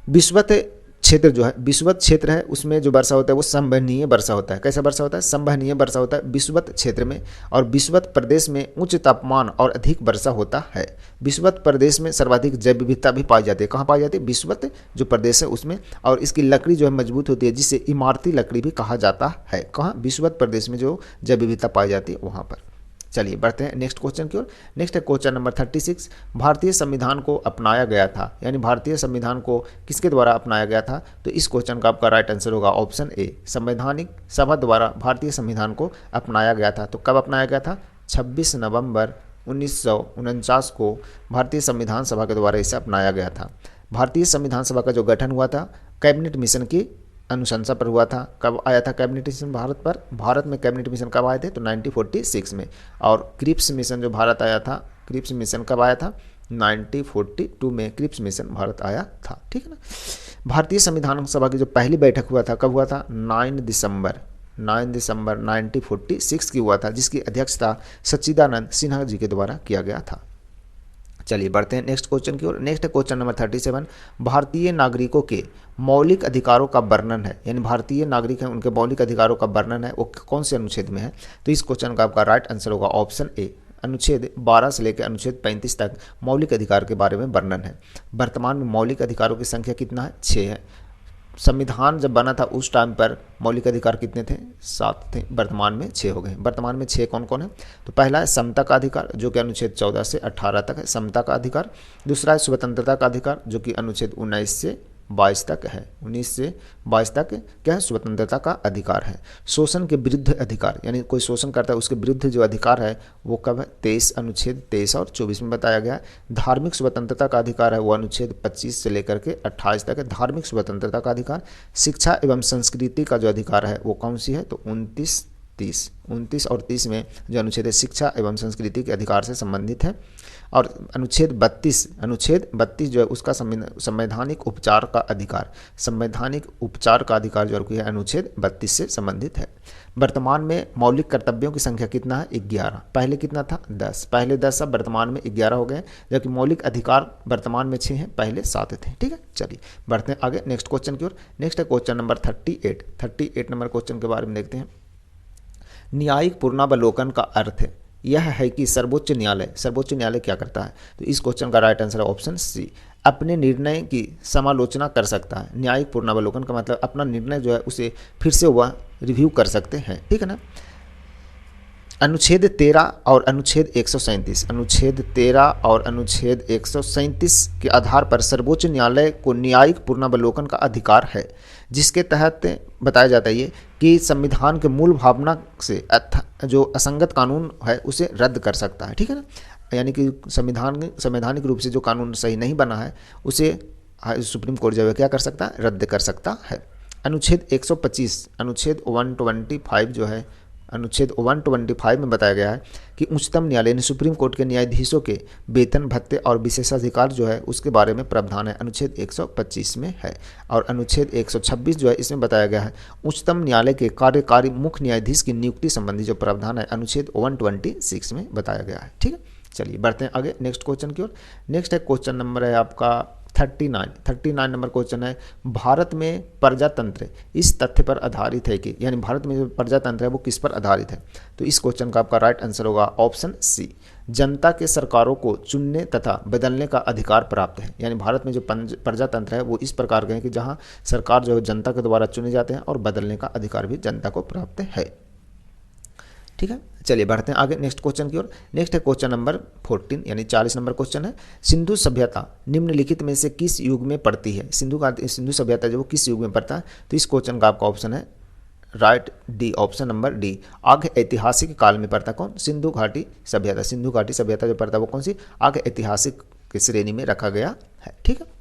विषुवत क्षेत्र जो है, विषुवत क्षेत्र है उसमें जो वर्षा होता है वो संवहनीय वर्षा होता है। कैसा वर्षा होता है, संवहनीय वर्षा होता है विषुवत क्षेत्र में। और विषुवत प्रदेश में उच्च तापमान और अधिक वर्षा होता है। विषुवत प्रदेश में सर्वाधिक जैव विविधता भी पाई जाती है। कहाँ पाई जाती है, विषुवत जो प्रदेश है उसमें। और इसकी लकड़ी जो है मजबूत होती है, जिसे इमारती लकड़ी भी कहा जाता है। कहाँ, विषुवत प्रदेश में जो जैव विविधता पाई जाती है वहाँ पर। चलिए बढ़ते हैं नेक्स्ट क्वेश्चन की ओर। नेक्स्ट है क्वेश्चन नंबर 36, भारतीय संविधान को अपनाया गया था, यानी भारतीय संविधान को किसके द्वारा अपनाया गया था। तो इस क्वेश्चन का आपका राइट आंसर होगा ऑप्शन ए, संवैधानिक सभा द्वारा भारतीय संविधान को अपनाया गया था। तो कब अपनाया गया था, 26 नवंबर 1949 को भारतीय संविधान सभा के द्वारा इसे अपनाया गया था। भारतीय संविधान सभा का जो गठन हुआ था कैबिनेट मिशन की अनुशंसा पर हुआ था। कब आया था कैबिनेट मिशन भारत पर, भारत में कैबिनेट मिशन कब आए थे, तो 1946 में। और क्रिप्स मिशन जो भारत आया था, क्रिप्स मिशन कब आया था, 1942 में क्रिप्स मिशन भारत आया था, ठीक है ना। भारतीय संविधान सभा की जो पहली बैठक हुआ था कब हुआ था, 9 दिसंबर 1946 की हुआ था, जिसकी अध्यक्षता सच्चिदानंद सिन्हा जी के द्वारा किया गया था। चलिए बढ़ते हैं नेक्स्ट क्वेश्चन की ओर। नेक्स्ट क्वेश्चन नंबर 37, भारतीय नागरिकों के मौलिक अधिकारों का वर्णन है, यानी भारतीय नागरिक हैं उनके मौलिक अधिकारों का वर्णन है, वो कौन से अनुच्छेद में है। तो इस क्वेश्चन का आपका राइट आंसर होगा ऑप्शन ए, अनुच्छेद 12 से लेकर अनुच्छेद 35 तक मौलिक अधिकार के बारे में वर्णन है। वर्तमान में मौलिक अधिकारों की संख्या कितना है, 6 है। संविधान जब बना था उस टाइम पर मौलिक अधिकार कितने थे, 7 थे, वर्तमान में 6 हो गए। वर्तमान में 6 कौन कौन है, तो पहला है समता का अधिकार जो कि अनुच्छेद 14 से 18 तक है, समता का अधिकार। दूसरा है स्वतंत्रता का अधिकार जो कि अनुच्छेद 19 से 22 तक है, 19 से 22 तक क्या है, स्वतंत्रता का अधिकार है। शोषण के विरुद्ध अधिकार, यानी कोई शोषण करता है उसके विरुद्ध जो अधिकार है वो कब है, 23 अनुच्छेद 23 और 24 में बताया गया है। धार्मिक स्वतंत्रता का अधिकार है वो अनुच्छेद 25 से लेकर के 28 तक है, धार्मिक स्वतंत्रता का अधिकार। शिक्षा एवं संस्कृति का जो अधिकार है वो कौन सी है, तो 29 और 30 में जो अनुच्छेद है शिक्षा एवं संस्कृति के अधिकार से संबंधित है। और अनुच्छेद 32 जो है उसका संवैधानिक उपचार का अधिकार, संवैधानिक उपचार का अधिकार जो है अनुच्छेद 32 से संबंधित है। वर्तमान में मौलिक कर्तव्यों की संख्या कितना है, 11। पहले कितना था, 10। पहले 10 अब वर्तमान में 11 हो गए, जबकि मौलिक अधिकार वर्तमान में 6 हैं, पहले 7 थे, ठीक है। चलिए बढ़ते हैं आगे नेक्स्ट क्वेश्चन की ओर। नेक्स्ट है क्वेश्चन नंबर 38 नंबर क्वेश्चन के बारे में देखते हैं। न्यायिक पुनरावलोकन का अर्थ है, यह है कि सर्वोच्च न्यायालय क्या करता है? तो इस क्वेश्चन का राइट आंसर है ऑप्शन सी, अपने निर्णय की समालोचना कर सकता है। न्यायिक पुनरावलोकन का मतलब अपना निर्णय जो है उसे फिर से वह रिव्यू कर सकते हैं, ठीक है ना। अनुच्छेद 13 और अनुच्छेद 137, अनुच्छेद 13 और अनुच्छेद 137 के आधार पर सर्वोच्च न्यायालय को न्यायिक पुनरावलोकन का अधिकार है, जिसके तहत बताया जाता है ये कि संविधान के मूल भावना से जो असंगत कानून है उसे रद्द कर सकता है, ठीक है ना। यानी कि संवैधानिक रूप से जो कानून सही नहीं बना है उसे सुप्रीम कोर्ट जो है क्या कर सकता है? रद्द कर सकता है। अनुच्छेद 125, अनुच्छेद 125 जो है, अनुच्छेद 125 में बताया गया है कि उच्चतम न्यायालय यानी सुप्रीम कोर्ट के न्यायाधीशों के वेतन भत्ते और विशेषाधिकार जो है उसके बारे में प्रावधान है, अनुच्छेद 125 में है। और अनुच्छेद 126 जो है इसमें बताया गया है उच्चतम न्यायालय के कार्यकारी मुख्य न्यायाधीश की नियुक्ति संबंधी जो प्रावधान है अनुच्छेद 126 में बताया गया है, ठीक है। चलिए बढ़ते हैं आगे नेक्स्ट क्वेश्चन की ओर। नेक्स्ट है क्वेश्चन नंबर है आपका 39 नंबर क्वेश्चन है, भारत में प्रजातंत्र इस तथ्य पर आधारित है कि, यानी भारत में जो प्रजातंत्र है वो किस पर आधारित है? तो इस क्वेश्चन का आपका राइट आंसर होगा ऑप्शन सी, जनता के सरकारों को चुनने तथा बदलने का अधिकार प्राप्त है। यानी भारत में जो प्रजातंत्र है वो इस प्रकार के हैं कि जहां सरकार जो है जनता के द्वारा चुने जाते हैं और बदलने का अधिकार भी जनता को प्राप्त है, ठीक है। चलिए बढ़ते हैं आगे नेक्स्ट क्वेश्चन की ओर। नेक्स्ट है क्वेश्चन नंबर 14 यानी 40 नंबर क्वेश्चन है, सिंधु सभ्यता निम्नलिखित में से किस युग में पड़ती है? सिंधु सभ्यता जो किस युग में पड़ता है? तो इस क्वेश्चन का आपका ऑप्शन है right D, option number D, आग ऐतिहासिक काल में पड़ता कौन? सिंधु घाटी सभ्यता। सिंधु घाटी सभ्यता जो पड़ता है वो कौन सी? आग ऐतिहासिक की श्रेणी में रखा गया है, ठीक है।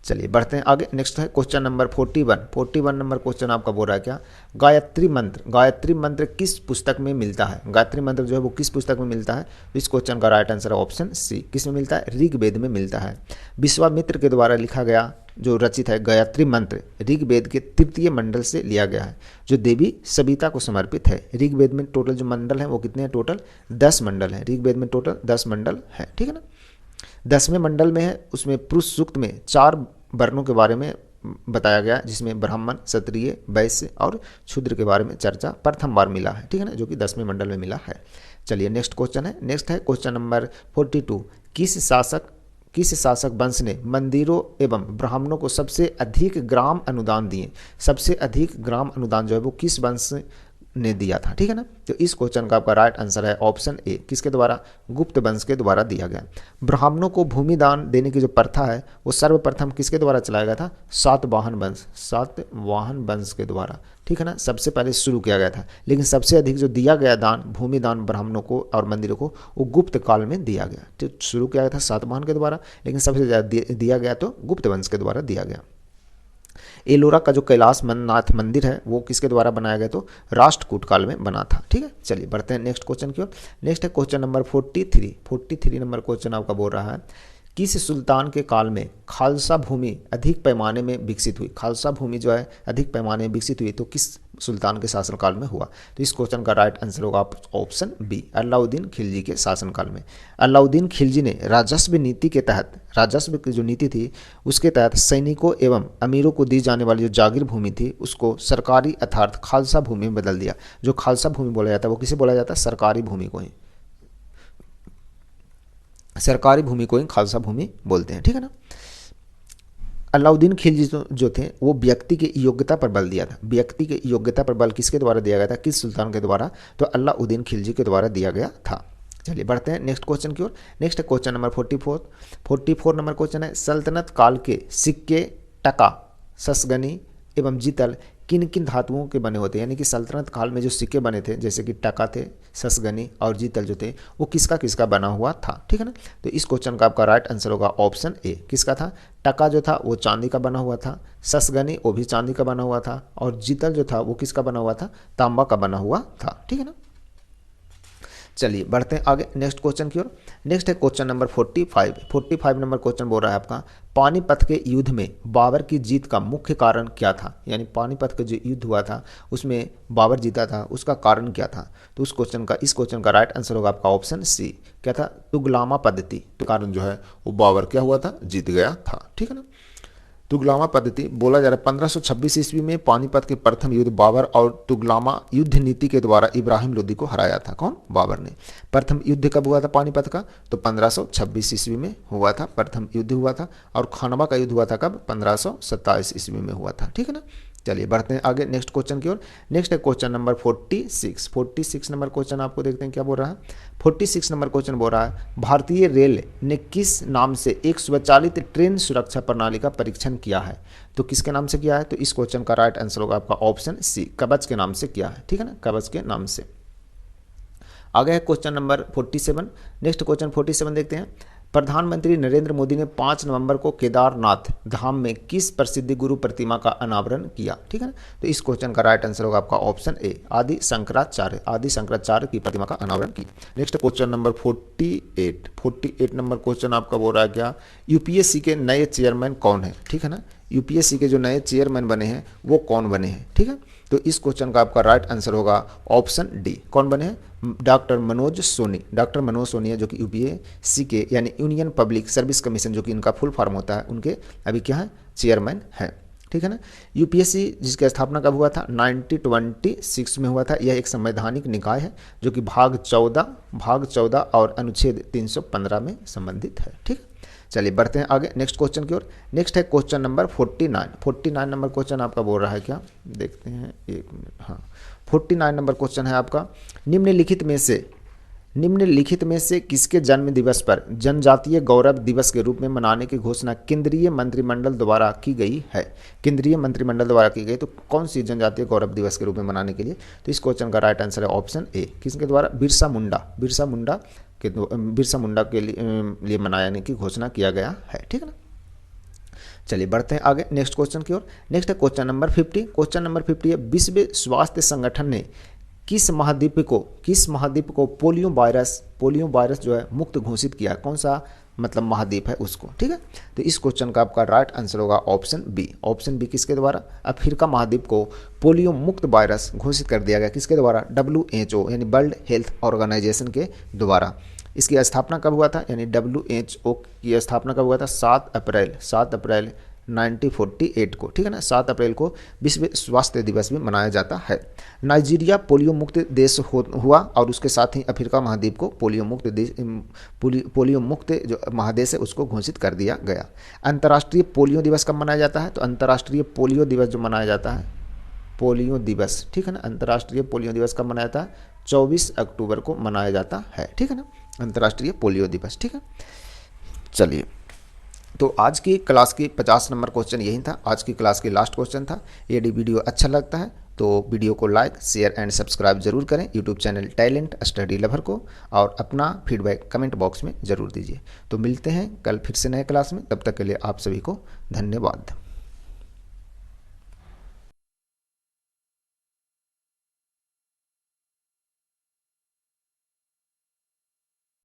चलिए बढ़ते हैं आगे। नेक्स्ट है क्वेश्चन नंबर 41 नंबर क्वेश्चन आपका बोल रहा है क्या, गायत्री मंत्र किस पुस्तक में मिलता है? गायत्री मंत्र जो है वो किस पुस्तक में मिलता है? तो इस क्वेश्चन का राइट आंसर है ऑप्शन सी, किस में मिलता है? ऋग्वेद में मिलता है। विश्वामित्र के द्वारा लिखा गया जो रचित है गायत्री मंत्र ऋग्वेद के तृतीय मंडल से लिया गया है, जो देवी सविता को समर्पित है। ऋग्वेद में टोटल जो मंडल है वो कितने हैं? टोटल 10 मंडल है। ऋग्वेद में टोटल 10 मंडल है, ठीक है ना। 10वें मंडल में है, उसमें पुरुष सूक्त में 4 वर्णों के बारे में बताया गया, जिसमें ब्राह्मण, क्षत्रिय, वैश्य और शूद्र के बारे में चर्चा प्रथम बार मिला है, ठीक है ना, जो कि 10वें मंडल में मिला है। चलिए नेक्स्ट क्वेश्चन है। नेक्स्ट है क्वेश्चन नंबर 42, किस शासक वंश ने मंदिरों एवं ब्राह्मणों को सबसे अधिक ग्राम अनुदान दिए? सबसे अधिक ग्राम अनुदान जो है वो किस वंश ने दिया था, ठीक है ना। तो इस क्वेश्चन का आपका राइट आंसर है ऑप्शन ए, किसके द्वारा? गुप्त वंश के द्वारा दिया गया। ब्राह्मणों को भूमि दान देने की जो प्रथा है वो सर्वप्रथम किसके द्वारा चलाया गया था? सातवाहन वंश के द्वारा, ठीक है ना, सबसे पहले शुरू किया गया था। लेकिन सबसे अधिक जो दिया गया दान, भूमि दान ब्राह्मणों को और मंदिरों को, वो गुप्त काल में दिया गया। तो शुरू किया गया था सातवाहन के द्वारा, लेकिन सबसे ज़्यादा दिया गया तो गुप्त वंश के द्वारा दिया गया। एलोरा का जो कैलाश नाथ मंदिर है वो किसके द्वारा बनाया गया? तो राष्ट्रकूट काल में बना था, ठीक है। चलिए बढ़ते हैं नेक्स्ट क्वेश्चन की ओर। नेक्स्ट है क्वेश्चन नंबर 43 नंबर क्वेश्चन आपका बोल रहा है, किस सुल्तान के काल में खालसा भूमि अधिक पैमाने में विकसित हुई? खालसा भूमि जो है अधिक पैमाने में विकसित हुई तो किस सुल्तान के शासनकाल में हुआ? तो इस क्वेश्चन का राइट आंसर होगा ऑप्शन बी, अलाउद्दीन खिलजी के शासनकाल में। अलाउद्दीन खिलजी ने राजस्व नीति के तहत, राजस्व की जो नीति थी उसके तहत सैनिकों एवं अमीरों को दी जाने वाली जो जागीर भूमि थी उसको सरकारी अर्थात खालसा भूमि में बदल दिया। जो खालसा भूमि बोला जाता है वो किसे बोला जाता है? सरकारी भूमि को ही, सरकारी भूमि को ही खालसा भूमि बोलते हैं, ठीक है ना। अलाउद्दीन खिलजी जो थे वो व्यक्ति के योग्यता पर बल दिया था। व्यक्ति के योग्यता पर बल किसके द्वारा दिया गया था? किस सुल्तान के द्वारा? तो अलाउद्दीन खिलजी के द्वारा दिया गया था। चलिए बढ़ते हैं नेक्स्ट क्वेश्चन की ओर। Next question number 44 number question है, सल्तनत काल के सिक्के टका, ससगनी एवं जीतल किन किन धातुओं के बने होते हैं? यानी कि सल्तनत काल में जो सिक्के बने थे जैसे कि टका थे, ससगनी और जीतल जो थे वो किसका किसका बना हुआ था, ठीक है ना। तो इस क्वेश्चन का आपका राइट आंसर होगा ऑप्शन ए, किसका था? टका जो था वो चांदी का बना हुआ था, ससगनी वो भी चांदी का बना हुआ था और जीतल जो था वो किसका बना हुआ था? तांबा का बना हुआ था, ठीक है ना। चलिए बढ़ते हैं आगे नेक्स्ट क्वेश्चन की ओर। नेक्स्ट है क्वेश्चन नंबर 45 नंबर क्वेश्चन बोल रहा है आपका, पानीपत के युद्ध में बाबर की जीत का मुख्य कारण क्या था? यानी पानीपत का जो युद्ध हुआ था उसमें बाबर जीता था, उसका कारण क्या था? तो इस क्वेश्चन का राइट आंसर होगा आपका ऑप्शन सी, क्या था? तुगलामा पद्धति। तो कारण जो है वो बाबर क्या हुआ था? जीत गया था, ठीक है ना। तुगलमा पद्धति बोला जा रहा है 1526 ईस्वी में पानीपत के प्रथम युद्ध बाबर और तुगलमा युद्ध नीति के द्वारा इब्राहिम लोदी को हराया था। कौन? बाबर ने। प्रथम युद्ध कब हुआ था पानीपत का? तो 1526 ईस्वी में हुआ था, प्रथम युद्ध हुआ था। और खानवा का युद्ध हुआ था कब? 1527 ईस्वी में हुआ था। ठीक है ना। चलिए बढ़ते हैं आगे नेक्स्ट क्वेश्चन की ओर। नेक्स्ट है क्वेश्चन नंबर 46 नंबर क्वेश्चन आपको देखते हैं क्या बोल रहा है। 46 नंबर क्वेश्चन बोल रहा है भारतीय रेल ने किस नाम से एक स्वचालित ट्रेन सुरक्षा प्रणाली का परीक्षण किया है? तो किसके नाम से किया है? तो इस क्वेश्चन का राइट आंसर होगा आपका ऑप्शन सी, कवच के नाम से किया है। ठीक है ना, कवच के नाम से। आगे है क्वेश्चन नंबर 47। नेक्स्ट क्वेश्चन 47 देखते हैं। प्रधानमंत्री नरेंद्र मोदी ने 5 नवंबर को केदारनाथ धाम में किस प्रसिद्ध गुरु प्रतिमा का अनावरण किया? ठीक है ना, तो इस क्वेश्चन का राइट आंसर होगा आपका ऑप्शन ए, आदि शंकराचार्य की प्रतिमा का अनावरण की। Next question number 48 number question आपका बोल रहा है क्या, यूपीएससी के नए चेयरमैन कौन है? ठीक है ना, यूपीएससी के जो नए चेयरमैन बने हैं वो कौन बने हैं? ठीक है, तो इस क्वेश्चन का आपका राइट आंसर होगा ऑप्शन डी। कौन बने हैं? डॉक्टर मनोज सोनी है, जो कि यूपीएससी के यानी यूनियन पब्लिक सर्विस कमीशन, जो कि इनका फुल फॉर्म होता है, उनके अभी क्या है? चेयरमैन है। ठीक है ना। यूपीएससी जिसकी स्थापना कब हुआ था? 1926 में हुआ था। यह एक संवैधानिक निकाय है जो कि भाग 14 और अनुच्छेद 315 में संबंधित है। ठीक है, चलिए बढ़ते हैं आगे नेक्स्ट क्वेश्चन की ओर। नेक्स्ट है क्वेश्चन नंबर 49 नंबर क्वेश्चन आपका बोल रहा है क्या, देखते हैं एक मिनट। हाँ, 49 नंबर क्वेश्चन है आपका, निम्नलिखित में से किसके जन्म दिवस पर जनजातीय गौरव दिवस के रूप में मनाने की घोषणा केंद्रीय मंत्रिमंडल द्वारा की गई है? केंद्रीय मंत्रिमंडल द्वारा की गई, तो कौन सी जनजातीय गौरव दिवस के रूप में मनाने के लिए? तो इस क्वेश्चन का राइट आंसर है ऑप्शन ए, किसके द्वारा? बिरसा मुंडा के लिए मनाने की घोषणा किया गया है। ठीक है ना, चलिए बढ़ते हैं आगे नेक्स्ट क्वेश्चन की ओर। नेक्स्ट है क्वेश्चन नंबर 50। क्वेश्चन नंबर 50 है, विश्व स्वास्थ्य संगठन ने किस महाद्वीप को पोलियो वायरस जो है मुक्त घोषित किया? कौन सा मतलब महाद्वीप है उसको? ठीक है, तो इस क्वेश्चन का आपका राइट आंसर होगा ऑप्शन बी किसके द्वारा? अफ्रीका महाद्वीप को पोलियो मुक्त वायरस घोषित कर दिया गया, किसके द्वारा? WHO यानी वर्ल्ड हेल्थ ऑर्गेनाइजेशन के द्वारा। इसकी स्थापना कब हुआ था? यानी WHO की स्थापना कब हुआ था? 7 अप्रैल 1948 को। ठीक है ना, 7 अप्रैल को विश्व स्वास्थ्य दिवस भी मनाया जाता है। नाइजीरिया पोलियो मुक्त देश हुआ और उसके साथ ही अफ्रीका महाद्वीप को पोलियो मुक्त जो महादेश है उसको घोषित कर दिया गया। अंतर्राष्ट्रीय पोलियो दिवस कब मनाया जाता है? तो अंतर्राष्ट्रीय पोलियो दिवस जो मनाया जाता है, पोलियो दिवस, ठीक है ना, अंतर्राष्ट्रीय पोलियो दिवस कब मनाया जाता है? 24 अक्टूबर को मनाया जाता है। ठीक है ना, अंतर्राष्ट्रीय पोलियो दिवस। ठीक है, चलिए तो आज की क्लास की 50 नंबर क्वेश्चन यही था, आज की क्लास की लास्ट क्वेश्चन था। यदि वीडियो अच्छा लगता है तो वीडियो को लाइक, शेयर एंड सब्सक्राइब जरूर करें YouTube channel talent study lover को, और अपना फीडबैक कमेंट बॉक्स में ज़रूर दीजिए। तो मिलते हैं कल फिर से नए क्लास में, तब तक के लिए आप सभी को धन्यवाद।